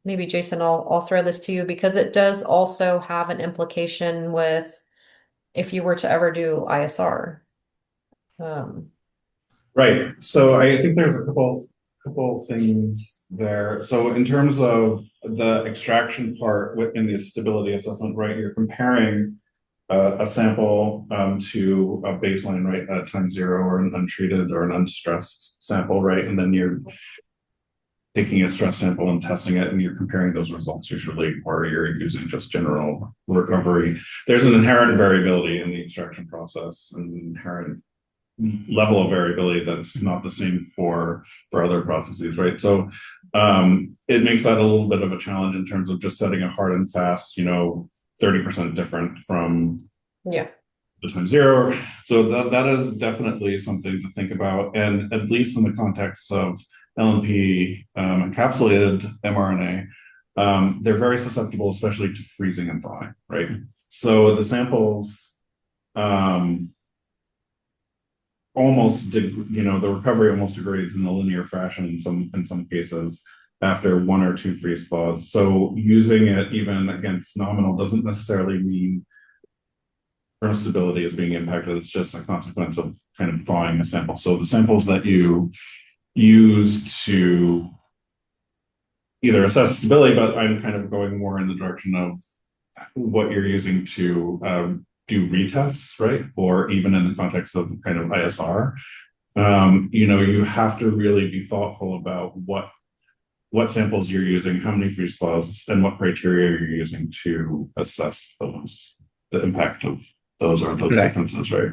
S2: Maybe Jason, I'll throw this to you, because it does also have an implication with if you were to ever do ISR.
S3: Right. So I think there's a couple things there. So in terms of the extraction part within the stability assessment, right, you're comparing a sample to a baseline, right, at time zero, or an untreated or an unstressed sample, right? And then you're taking a stress sample and testing it, and you're comparing those results usually, or you're using just general recovery. There's an inherent variability in the extraction process, and inherent level of variability that's not the same for other processes, right? So it makes that a little bit of a challenge in terms of just setting a hard and fast, 30% different from the time zero. So that is definitely something to think about, and at least in the context of LNP encapsulated mRNA, they're very susceptible, especially to freezing and thawing, right? So the samples the recovery almost degrades in a linear fashion in some cases after 1 or 2 freeze thaws. So using it even against nominal doesn't necessarily mean kernel stability is being impacted. It's just a consequence of kind of thawing a sample. So the samples that you use to either assess stability, but I'm kind of going more in the direction of what you're using to do retests, right? Or even in the context of kind of ISR, you have to really be thoughtful about what samples you're using, how many freeze thaws, and what criteria you're using to assess the impact of those differences, right?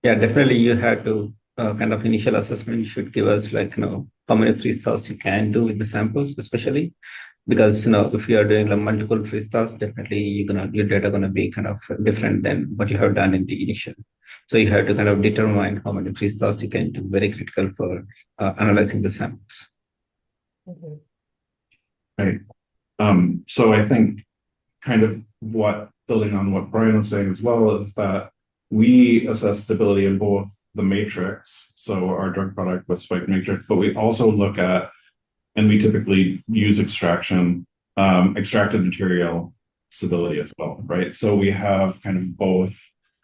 S4: Yeah, definitely you have to kind of initial assessment should give us like, how many freeze thaws you can do with the samples, especially because, if you are doing like multiple freeze thaws, definitely your data gonna be kind of different than what you have done in the initial. So you have to kind of determine how many freeze thaws you can do, very critical for analyzing the samples.
S2: Mhm.
S3: Right. So I think kind of building on what Brian was saying as well, is that we assess stability in both the matrix, so our drug product with spike matrix, but we also look at, and we typically use extracted material stability as well, right? So we have kind of both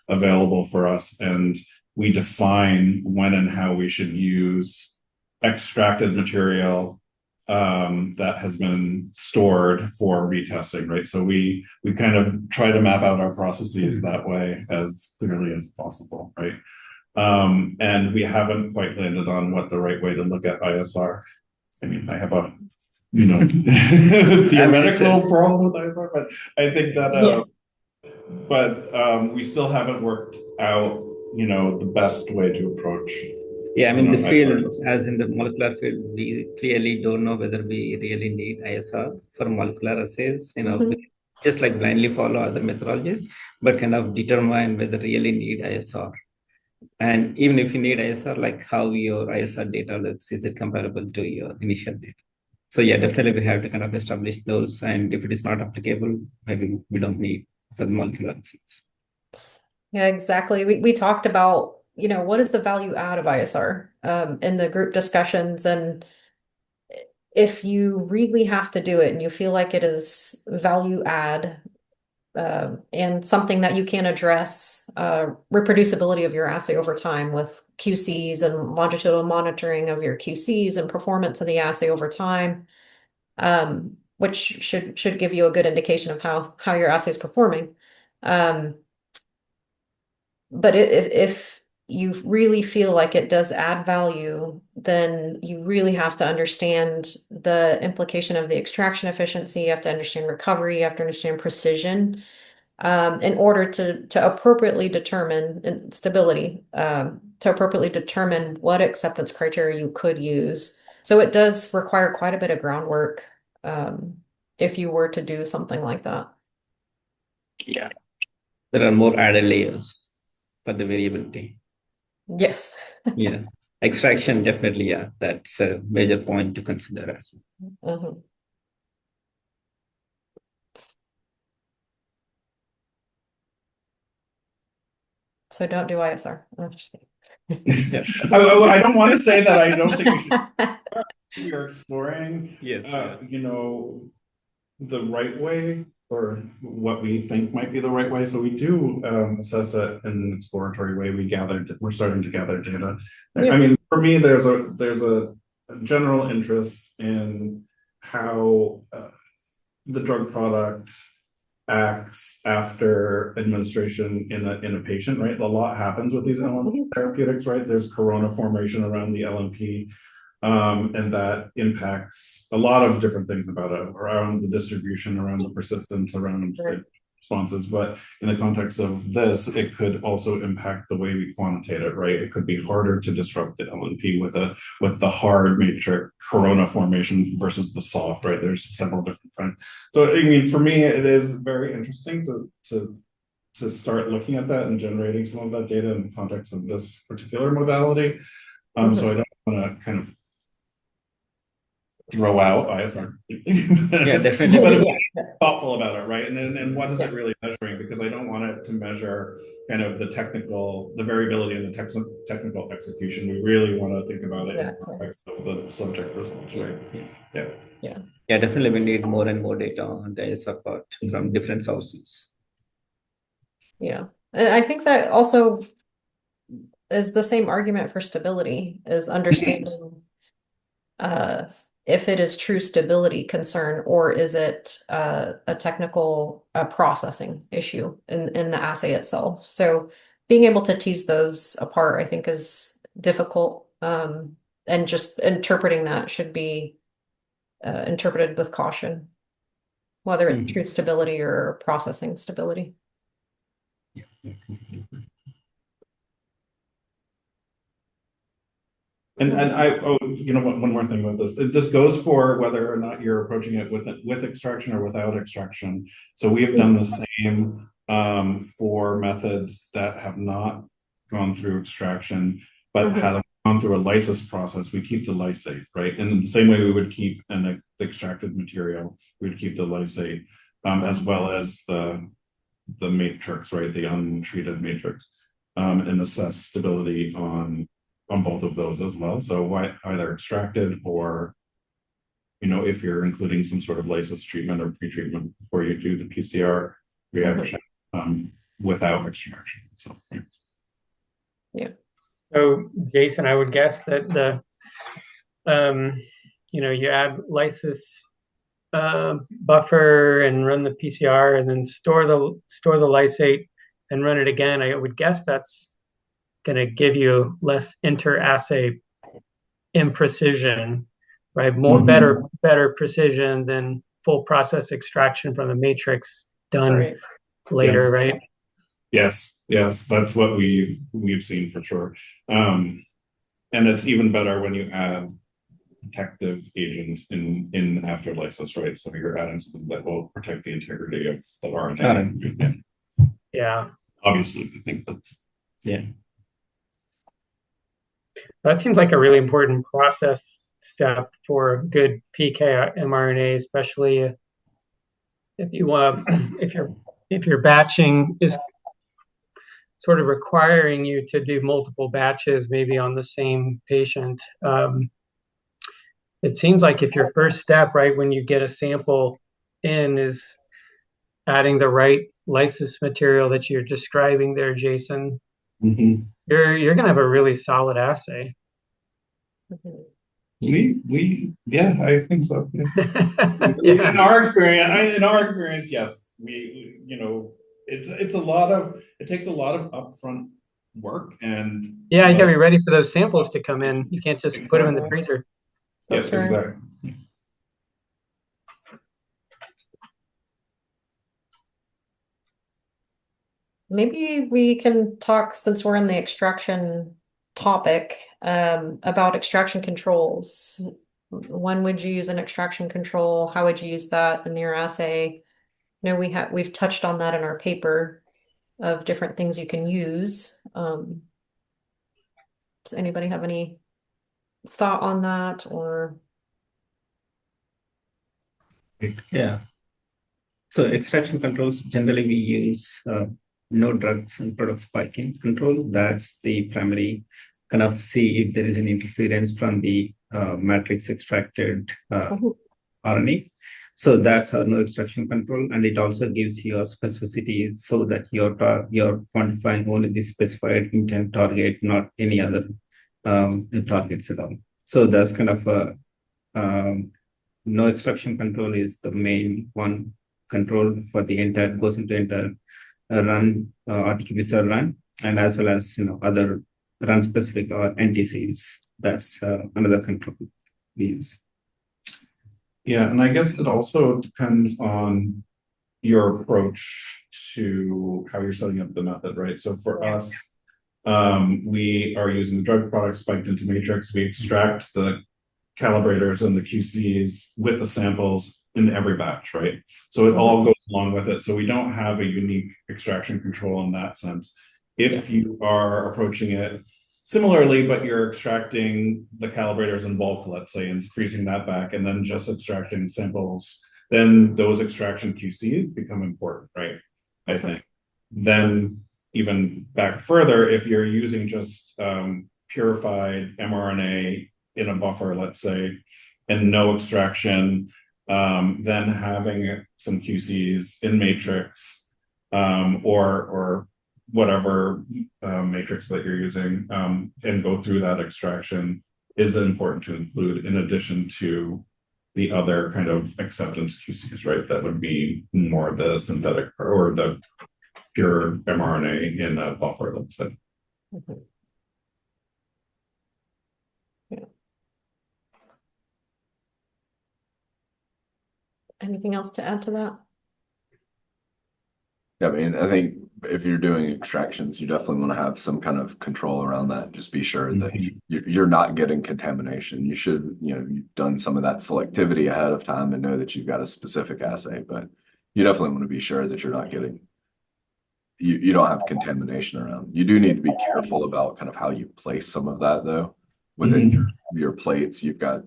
S3: available for us, and we define when and how we should use extracted material that has been stored for retesting, right? So we kind of try to map out our processes that way as clearly as possible, right? And we haven't quite landed on what the right way to look at ISR. I mean, I have a theoretical problem with ISR, but I think that we still haven't worked out, the best way to approach.
S4: Yeah, I mean, the field,
S3: ISR.
S4: as in the molecular field, we clearly don't know whether we really need ISR for molecular assays, we just like blindly follow other methodologies, but kind of determine whether really need ISR. And even if you need ISR, like how your ISR data looks, is it comparable to your initial data? So yeah, definitely we have to kind of establish those. And if it is not applicable, maybe we don't need for the molecular assays.
S2: Yeah, exactly. We talked about, what is the value add of ISR in the group discussions, and if you really have to do it and you feel like it is value add and something that you can address reproducibility of your assay over time with QCs and longitudinal monitoring of your QCs and performance of the assay over time, which should give you a good indication of how your assay is performing. But if you really feel like it does add value, then you really have to understand the implication of the extraction efficiency. You have to understand recovery. You have to understand precision in order to appropriately determine stability, to appropriately determine what acceptance criteria you could use. So it does require quite a bit of groundwork if you were to do something like that.
S4: Yeah, there are more added layers for the variability.
S2: Yes.
S4: Yeah, extraction definitely, yeah, that's a major point to consider as well.
S2: Mhm. So don't do ISR. I'm just
S3: Yeah. I don't want to say that I don't think we should. We are exploring,
S4: Yes,
S3: the right way, or what we think might be the right way. So we do assess it in an exploratory way. We're starting to gather data.
S2: Yeah.
S3: I mean, for me, there's a general interest in how the drug product acts after administration in a patient, right? A lot happens with these LNP therapeutics, right? There's corona formation around the LNP, and that impacts a lot of different things about it, around the distribution, around the persistence, around the responses. But in the context of this, it could also impact the way we quantitate it, right? It could be harder to disrupt the LNP with the hard matrix corona formation versus the soft, right? There's several different kinds. So I mean, for me, it is very interesting to start looking at that and generating some of that data in the context of this particular modality. So I don't want to kind of throw out ISR.
S4: Yeah, definitely.
S3: But thoughtful about it, right? And what is it really measuring? Because I don't want it to measure kind of the variability in the technical execution. We really want to think about it in the context of the subject results, right?
S4: Yeah, definitely we need more and more data on the ISR part from different sources.
S2: Yeah. I think that also is the same argument for stability, is understanding if it is true stability concern, or is it a technical processing issue in the assay itself. So being able to tease those apart, I think, is difficult. And just interpreting that should be interpreted with caution, whether it's true stability or processing stability.
S3: And one more thing about this. This goes for whether or not you're approaching it with extraction or without extraction. So we have done the same for methods that have not gone through extraction, but have gone through a lysis process. We keep the lysate, right? And in the same way we would keep an extracted material, we'd keep the lysate as well as the matrix, right? The untreated matrix, and assess stability on both of those as well. So either extracted or, if you're including some sort of lysis treatment or pre-treatment before you do the PCR reaction without extraction. So
S2: Yeah.
S6: So Jason, I would guess that you add lysis buffer and run the PCR and then store the lysate and run it again. I would guess that's going to give you less inter-assay imprecision, right? Better precision than full process extraction from the matrix done later, right?
S3: Yes, that's what we've seen for sure. And it's even better when you add protective agents in after lysis, right? So you're adding something that will protect the integrity of the RNA.
S6: Yeah.
S3: Obviously, I think that's
S6: That seems like a really important process step for good PK-mRNA, especially if your batching is sort of requiring you to do multiple batches, maybe on the same patient. It seems like if your first step, right, when you get a sample in, is adding the right lysis material that you're describing there, Jason, you're going to have a really solid assay.
S3: I think so. Yeah. In our experience, yes, it takes a lot of upfront work, and
S6: you gotta be ready for those samples to come in. You can't just put them in the freezer.
S3: Yes, exactly.
S2: Maybe we can talk, since we're in the extraction topic, about extraction controls. When would you use an extraction control? How would you use that in your assay? We've touched on that in our paper of different things you can use. Does anybody have any thought on that, or?
S4: Yeah. So extraction controls, generally we use no drugs and product spiking control. That's the primary kind of see if there is an interference from the matrix extracted RNA. So that's our no extraction control, and it also gives you a specificity so that you're quantifying only the specified intent target, not any other targets at all. So that's kind of a no extraction control is the main one control for the entire goes into entire run RT-qPCR run, and as well as other run specific or NTCs. That's another control we use.
S3: Yeah, and I guess it also depends on your approach to how you're setting up the method, right? So for us, we are using the drug product spiked into matrix. We extract the calibrators and the QCs with the samples in every batch, right? So it all goes along with it. So we don't have a unique extraction control in that sense. If you are approaching it similarly, but you're extracting the calibrators in bulk, let's say, and freezing that back, and then just extracting samples, then those extraction QCs become important, right? I think. Then even back further, if you're using just purified mRNA in a buffer, let's say, and no extraction, then having some QCs in matrix or whatever matrix that you're using and go through that extraction is important to include in addition to the other kind of acceptance QCs, right? That would be more the synthetic or the pure mRNA in a buffer, let's say.
S2: Anything else to add to that?
S5: I mean, I think if you're doing extractions, you definitely want to have some kind of control around that. Just be sure that you're not getting contamination. You should, you've done some of that selectivity ahead of time and know that you've got a specific assay, but you definitely want to be sure that you're not getting, you don't have contamination around. You do need to be careful about kind of how you place some of that though. Within your plates, you've got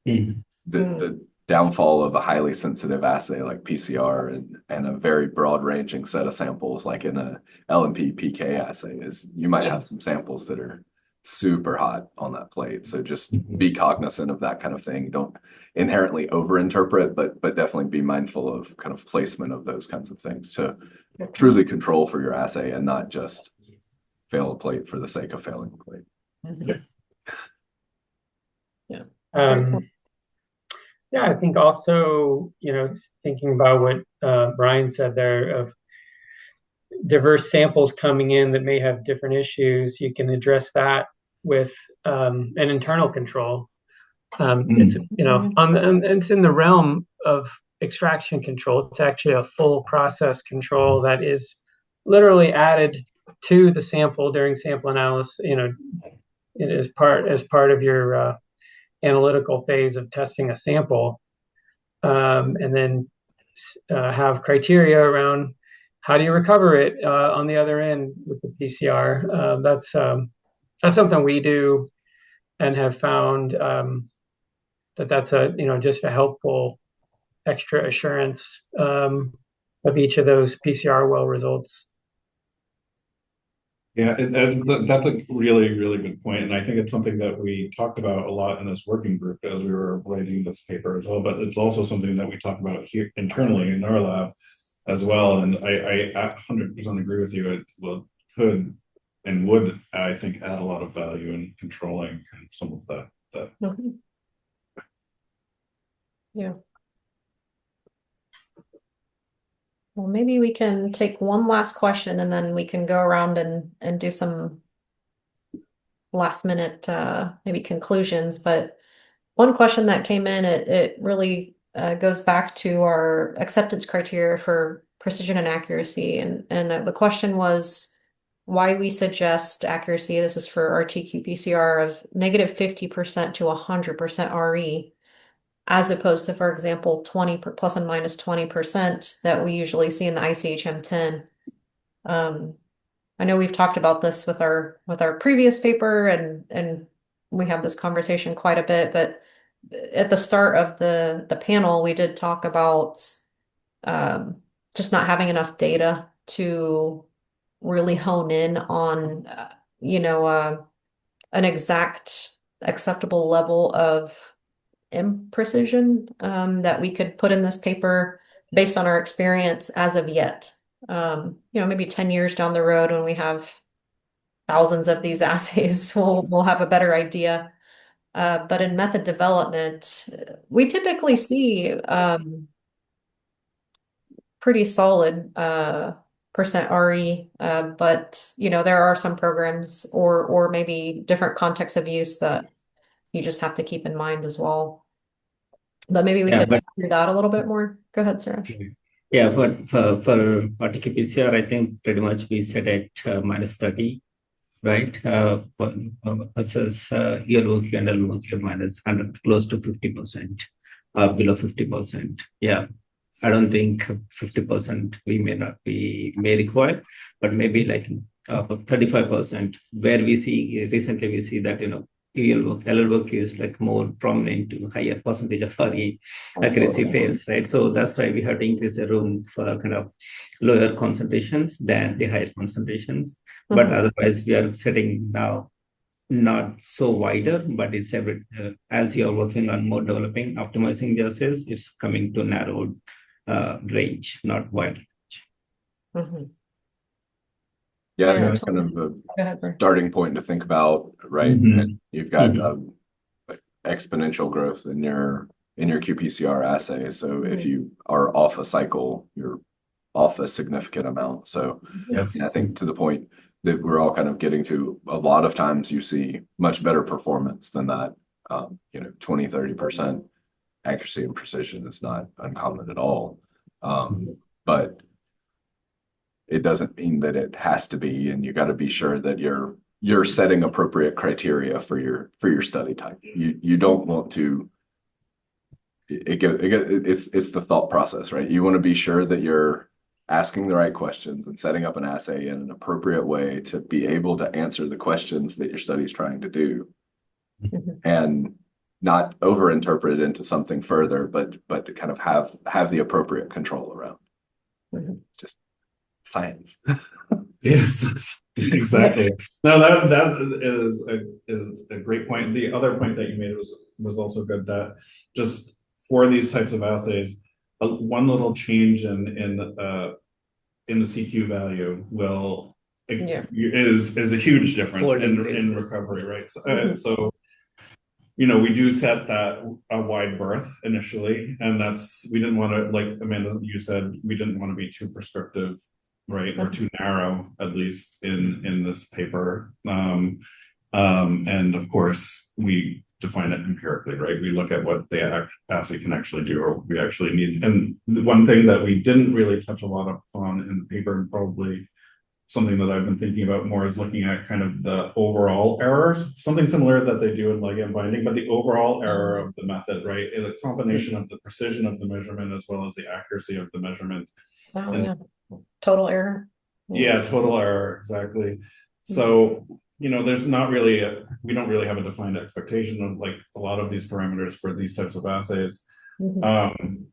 S5: the downfall of a highly sensitive assay like PCR and a very broad ranging set of samples like in a LNP-PK assay is you might have some samples that are super hot on that plate. So just be cognizant of that kind of thing. Don't inherently overinterpret, but definitely be mindful of kind of placement of those kinds of things to truly control for your assay and not just fail a plate for the sake of failing a plate.
S6: Yeah, I think also, thinking about what Brian said there of diverse samples coming in that may have different issues, you can address that with an internal control. It's it's in the realm of extraction control. It's actually a full process control that is literally added to the sample during sample analysis. It is as part of your analytical phase of testing a sample, and then have criteria around how do you recover it on the other end with the PCR. That's something we do and have found that's just a helpful extra assurance of each of those PCR well results.
S3: Yeah, that's a really, really good point. And I think it's something that we talked about a lot in this working group as we were writing this paper as well. But it's also something that we talk about here internally in our lab as well. And I 100% agree with you. It could and would, I think, add a lot of value in controlling some of that.
S2: Yeah. Well, maybe we can take one last question and then we can go around and do some last minute maybe conclusions. But one question that came in, it really goes back to our acceptance criteria for precision and accuracy. And the question was why we suggest accuracy. This is for RT-qPCR of -50% to 100% RE. As opposed to, for example, 20 plus and minus 20% that we usually see in the ICH-M10. I know we've talked about this with our previous paper, and we have this conversation quite a bit. But at the start of the panel, we did talk about just not having enough data to really hone in on an exact acceptable level of imprecision that we could put in this paper based on our experience as of yet. Maybe 10 years down the road when we have thousands of these assays, we'll have a better idea. But in method development, we typically see pretty solid percent RE, but there are some programs or maybe different contexts of use that you just have to keep in mind as well. But maybe we could do that a little bit more. Go ahead, Suresh.
S4: Yeah, but for RT-qPCR, I think pretty much we set at -30, right? Versus yearbook and LBOK minus 100, close to 50%, below 50%. Yeah, I don't think 50% we may require, but maybe like 35%, where we see recently we see that LBOK is like more prominent to higher percentage of RE accuracy fails, right? So that's why we have to increase the room for kind of lower concentrations than the higher concentrations. But otherwise, we are setting now not so wider, but it's as you are working on more developing, optimizing the assays, it's coming to narrowed range, not wide range.
S5: Yeah, that's kind of a starting point to think about, right? And you've got exponential growth in your qPCR assay. So if you are off a cycle, you're off a significant amount. So I think to the point that we're all kind of getting to, a lot of times you see much better performance than that. 20-30% accuracy and precision is not uncommon at all. But it doesn't mean that it has to be, and you got to be sure that you're setting appropriate criteria for your study type. You don't want to. It's the thought process, right? You want to be sure that you're asking the right questions and setting up an assay in an appropriate way to be able to answer the questions that your study is trying to do, and not over-interpret it into something further, but to kind of have the appropriate control around. Just science.
S3: Yes, exactly. No, that is a great point. The other point that you made was also good, that just for these types of assays, one little change in the CQ value will is a huge difference in recovery, right? So we do set that a wide berth initially, and we didn't want to, like Amanda, you said, we didn't want to be too prescriptive, right, or too narrow, at least in this paper. And of course, we define it empirically, right? We look at what the assay can actually do, or we actually need. And the one thing that we didn't really touch a lot on in the paper, and probably something that I've been thinking about more, is looking at kind of the overall errors, something similar that they do in ligand binding, but the overall error of the method, right? In a combination of the precision of the measurement as well as the accuracy of the measurement.
S2: Total error.
S3: Yeah, total error, exactly. So, there's not really we don't really have a defined expectation of like a lot of these parameters for these types of assays.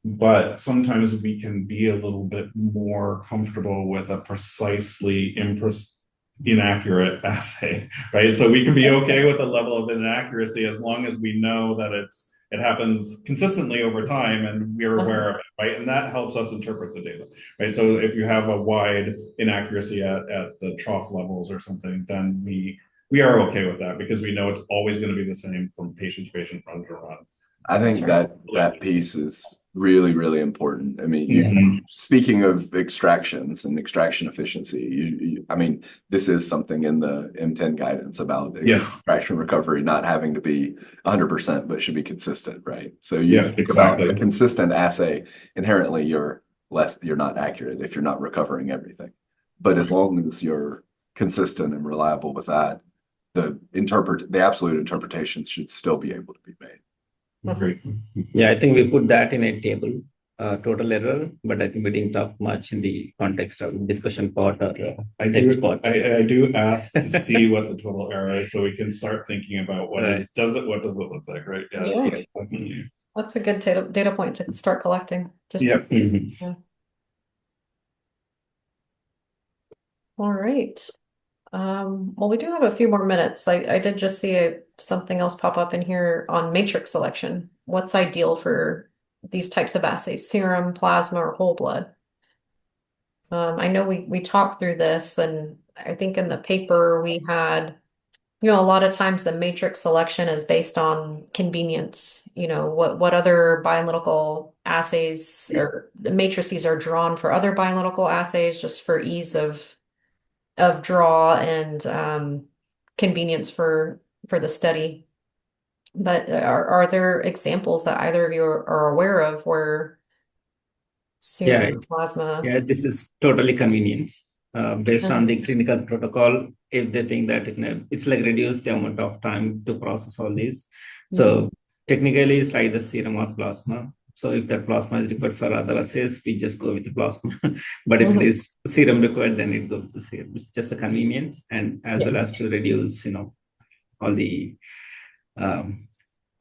S3: But sometimes we can be a little bit more comfortable with a precisely inaccurate assay, right? So we can be okay with a level of inaccuracy as long as we know that it happens consistently over time and we're aware of it, right? And that helps us interpret the data, right? So if you have a wide inaccuracy at the trough levels or something, then we are okay with that because we know it's always going to be the same from patient to patient, run to run.
S5: I think that piece is really, really important. I mean, speaking of extractions and extraction efficiency, I mean, this is something in the M10 guidance about extraction recovery not having to be 100%, but should be consistent, right? So you think about a consistent assay, inherently you're not accurate if you're not recovering everything. But as long as you're consistent and reliable with that, the absolute interpretations should still be able to be made.
S3: Great.
S4: Yeah, I think we put that in a table, total error, but I think we didn't talk much in the context of discussion part or
S3: I do ask to see what the total error is, so we can start thinking about what does it look like, right? Definitely.
S2: That's a good data point to start collecting. All right. Well, we do have a few more minutes. I did just see something else pop up in here on matrix selection. What's ideal for these types of assays, serum, plasma, or whole blood? I know we talked through this, and I think in the paper we had, a lot of times the matrix selection is based on convenience. What other bioanalytical assays or the matrices are drawn for other bioanalytical assays just for ease of draw and convenience for the study. But are there examples that either of you are aware of where serum plasma?
S4: Yeah, this is totally convenience. Based on the clinical protocol, if they think that it's like reduce the amount of time to process all these. So technically it's like the serum or plasma. So if that plasma is required for other assays, we just go with the plasma. But if it is serum required, then it goes to serum. It's just a convenience, and as well as to reduce, all the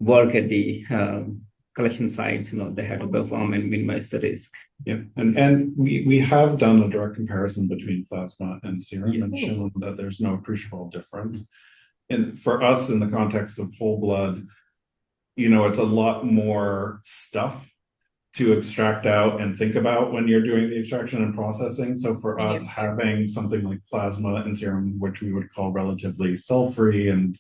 S4: work at the collection sites, they have to perform and minimize the risk.
S3: Yeah, and we have done a direct comparison between plasma and serum and shown that there's no appreciable difference. And for us, in the context of whole blood, it's a lot more stuff to extract out and think about when you're doing the extraction and processing. So for us, having something like plasma and serum, which we would call relatively cell-free and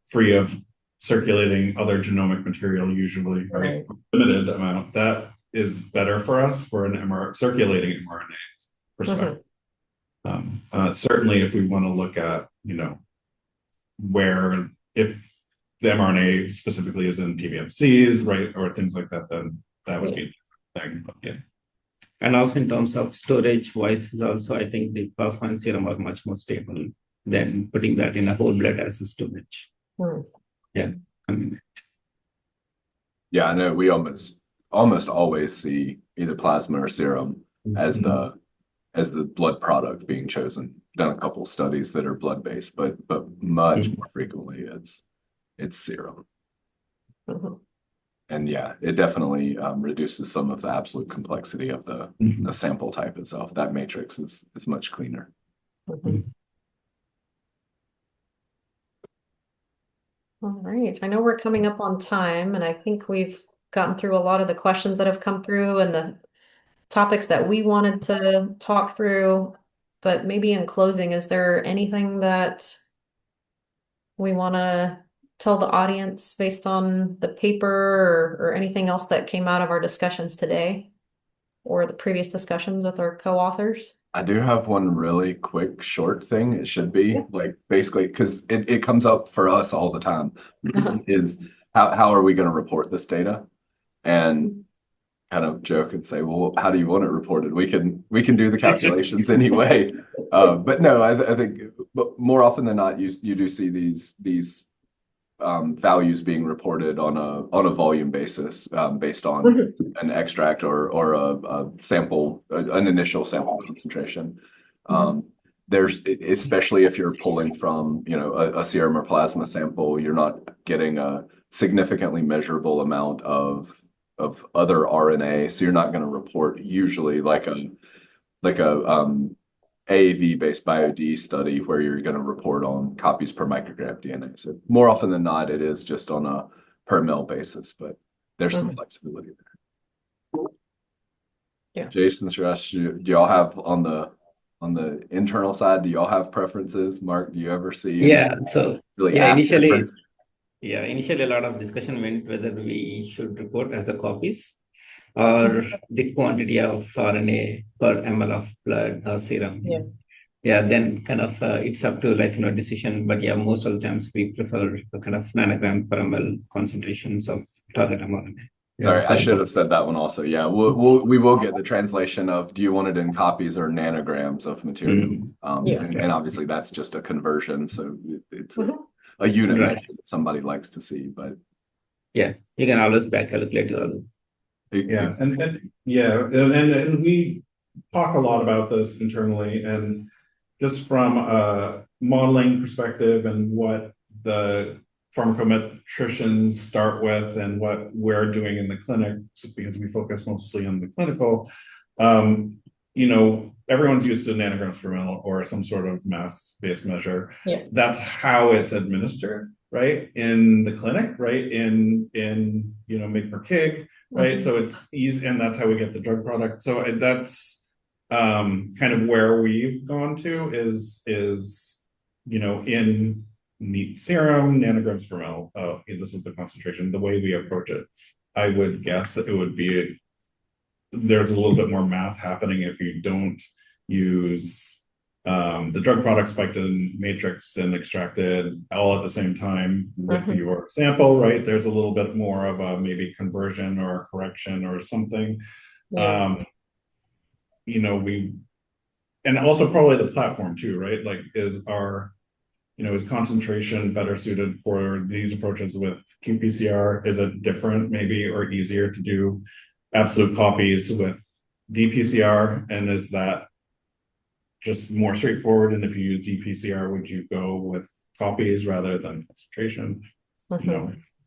S3: free of circulating other genomic material, usually, right? Limited amount, that is better for us for an circulating mRNA perspective. Certainly, if we want to look at, if the mRNA specifically is in PBMCs, right, or things like that, then that would be a thing. But
S4: And also in terms of storage wise, is also I think the plasma and serum are much more stable than putting that in a whole blood as a storage.
S2: Hmm.
S4: Yeah. I mean,
S5: Yeah, I know we almost always see either plasma or serum as the blood product being chosen. Done a couple studies that are blood-based, but much more frequently it's serum.
S2: Mhm.
S5: And yeah, it definitely reduces some of the absolute complexity of the sample type itself. That matrix is much cleaner.
S2: Mhm. All right. I know we're coming up on time, and I think we've gotten through a lot of the questions that have come through and the topics that we wanted to talk through. But maybe in closing, is there anything that we want to tell the audience based on the paper or anything else that came out of our discussions today or the previous discussions with our co-authors?
S5: I do have one really quick short thing. It should be
S2: Yeah.
S5: like basically because it comes up for us all the time
S2: Uh-huh.
S5: is how are we going to report this data? And kind of joke and say, well, how do you want it reported? We can do the calculations anyway. But no, I think more often than not, you do see these values being reported on a volume basis based on an extract or a sample, an initial sample concentration. There's especially if you're pulling from a serum or plasma sample, you're not getting a significantly measurable amount of other RNA, so you're not going to report usually like a AAV-based BioD study where you're going to report on copies per microgram DNA. So more often than not, it is just on a per mil basis, but there's some flexibility there.
S2: Yeah.
S5: Jason, Suresh, do y'all have on the internal side, do y'all have preferences? Mark, do you ever see
S4: yeah. So
S5: really
S4: yeah,
S5: ask
S4: initially,
S5: different?
S4: initially a lot of discussion went whether we should report as a copies or the quantity of RNA per ml of blood or serum.
S2: Yeah.
S4: Yeah, then kind of it's up to decision. But yeah, most of the times we prefer the kind of nanogram per ml concentrations of target mRNA.
S5: Sorry, I should have said that one also. Yeah, we will get the translation of do you want it in copies or nanograms of material? And obviously that's just a conversion, so it's a unit measure that somebody likes to see. But
S4: yeah, you can always back calculate it.
S3: Yeah, and we talk a lot about this internally, and just from a modeling perspective and what the pharmacometricians start with and what we're doing in the clinic, because we focus mostly on the clinical, everyone's used to nanograms per mil or some sort of mass-based measure.
S2: Yeah.
S3: That's how it's administered, right? In the clinic, right? In mg per kg, right? So it's easy, and that's how we get the drug product. So that's kind of where we've gone to is in neat serum, nanograms per ml. This is the concentration. The way we approach it, I would guess it would be there's a little bit more math happening if you don't use the drug product spiked in matrix and extracted all at the same time with your sample, right? There's a little bit more of a maybe conversion or a correction or something.
S2: Yeah.
S3: And also probably the platform too, right? Like is concentration better suited for these approaches with qPCR? Is it different maybe or easier to do absolute copies with dPCR? And is that just more straightforward? And if you use dPCR, would you go with copies rather than concentration?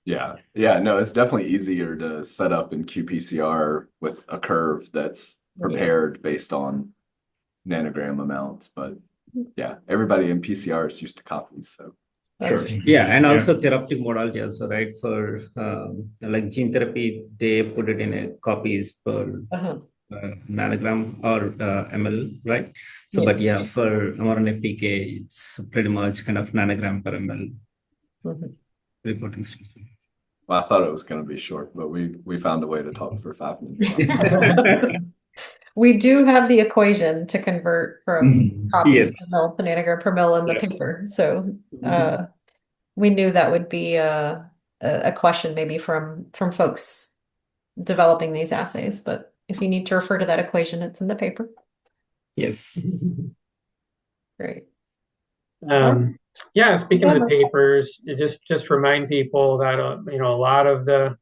S5: Yeah, no, it's definitely easier to set up in qPCR with a curve that's prepared based on nanogram amounts, but yeah, everybody in PCR is used to copies, so
S3: sure.
S4: Yeah, and also therapeutic modality also, right? For like gene therapy, they put it in a copies per nanogram or ml, right? So, but yeah, for mRNA PK, it's pretty much kind of nanogram per ml reporting system.
S5: Well, I thought it was going to be short, but we found a way to talk for 5 minutes.
S2: We do have the equation to convert from copies per
S4: Yes.
S2: mil to nanogram per mil in the paper. So we knew that would be a question maybe from folks developing these assays. But if you need to refer to that equation, it's in the paper.
S4: Yes.
S2: Great.
S6: Yeah, speaking of the papers, just remind people that a lot of the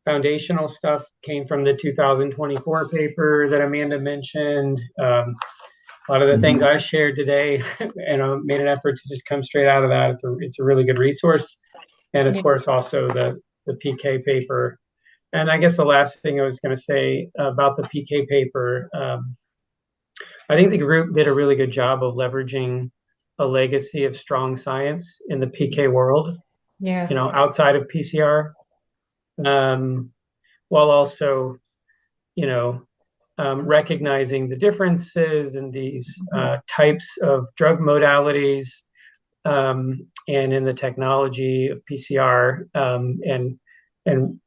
S6: foundational stuff came from the 2024 paper that Amanda mentioned. A lot of the things I shared today, made an effort to just come straight out of that. It's a really good resource, and of course also the PK paper. And I guess the last thing I was going to say about the PK paper, I think the group did a really good job of leveraging a legacy of strong science in the PK world,
S2: Yeah.
S6: outside of PCR, while also, recognizing the differences in these types of drug modalities, and in the technology of PCR, and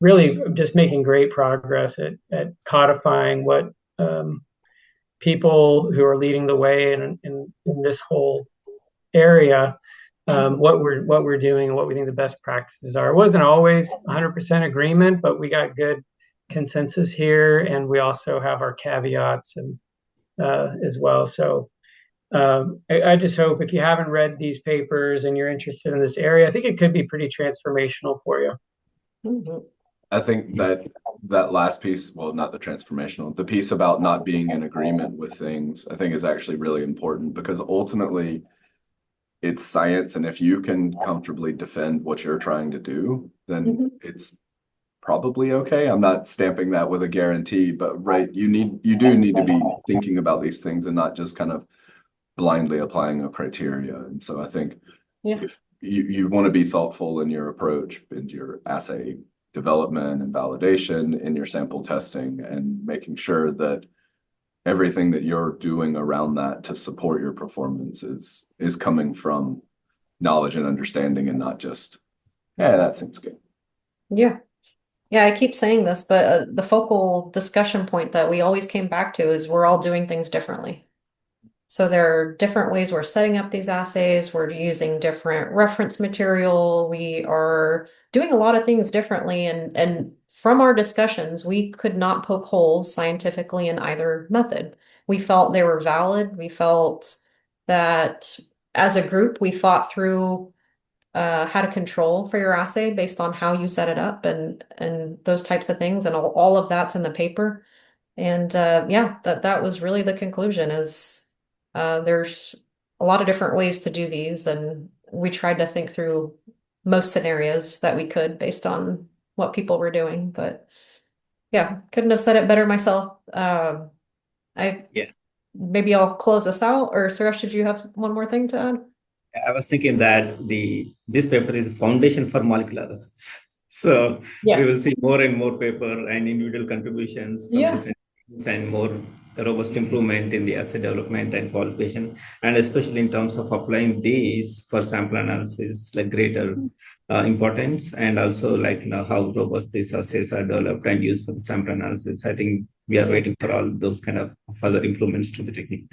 S6: really just making great progress at codifying what people who are leading the way in this whole area, what we're doing and what we think the best practices are. It wasn't always 100% agreement, but we got good consensus here, and we also have our caveats and as well. So I just hope if you haven't read these papers and you're interested in this area, I think it could be pretty transformational for you.
S5: I think that last piece, well, not the transformational, the piece about not being in agreement with things, I think is actually really important, because ultimately it's science. And if you can comfortably defend what you're trying to do, then it's probably okay. I'm not stamping that with a guarantee, but right, you do need to be thinking about these things and not just kind of blindly applying a criteria. And so I think if you want to be thoughtful in your approach, in your assay development and validation, in your sample testing, and making sure that everything that you're doing around that to support your performance is coming from knowledge and understanding, and not just, yeah, that seems good.
S2: Yeah. Yeah, I keep saying this, but the focal discussion point that we always came back to is we're all doing things differently. So there are different ways we're setting up these assays. We're using different reference material. We are doing a lot of things differently. And from our discussions, we could not poke holes scientifically in either method. We felt they were valid. We felt that as a group, we thought through how to control for your assay based on how you set it up and those types of things. And all of that's in the paper. And yeah, that was really the conclusion is there's a lot of different ways to do these, and we tried to think through most scenarios that we could based on what people were doing. But yeah, couldn't have said it better myself. Maybe I'll close us out, or Suresh, did you have one more thing to add?
S4: I was thinking that this paper is a foundation for molecular assays. So we will see more and more paper and individual contributions from different teams, and more robust improvement in the assay development and qualification, and especially in terms of applying these for sample analysis, like greater importance, and also like how robust these assays are developed and used for the sample analysis. I think we are waiting for all those kind of further improvements to the technique.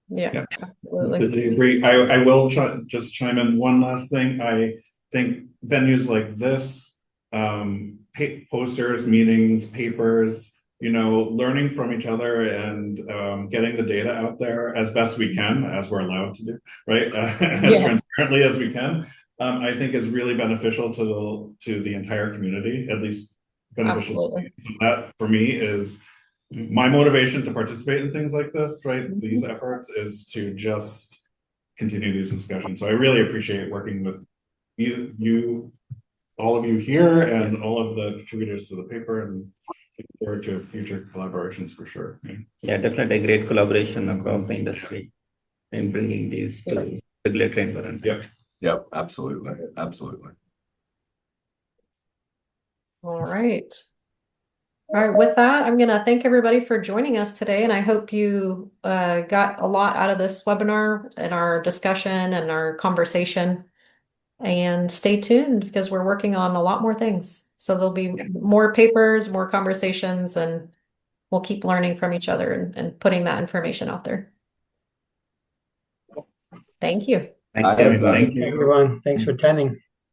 S2: Yeah, absolutely.
S3: Completely agree. I will just chime in one last thing. I think venues like this, posters, meetings, papers, learning from each other and getting the data out there as best we can, as we're allowed to do, right? As transparently as we can, I think is really beneficial to the entire community, at least beneficial. So that for me is my motivation to participate in things like this, right? These efforts is to just continue these discussions. So I really appreciate working with you, all of you here, and all of the contributors to the paper, and looking forward to future collaborations for sure.
S4: Yeah, definitely a great collaboration across the industry in bringing these to regulatory environment.
S5: Yep, absolutely. Absolutely.
S2: All right. All right, with that, I'm going to thank everybody for joining us today, and I hope you got a lot out of this webinar and our discussion and our conversation. And stay tuned, because we're working on a lot more things. So there'll be more papers, more conversations, and we'll keep learning from each other and putting that information out there. Thank you.
S4: Thank you, everyone.
S6: Thanks for attending.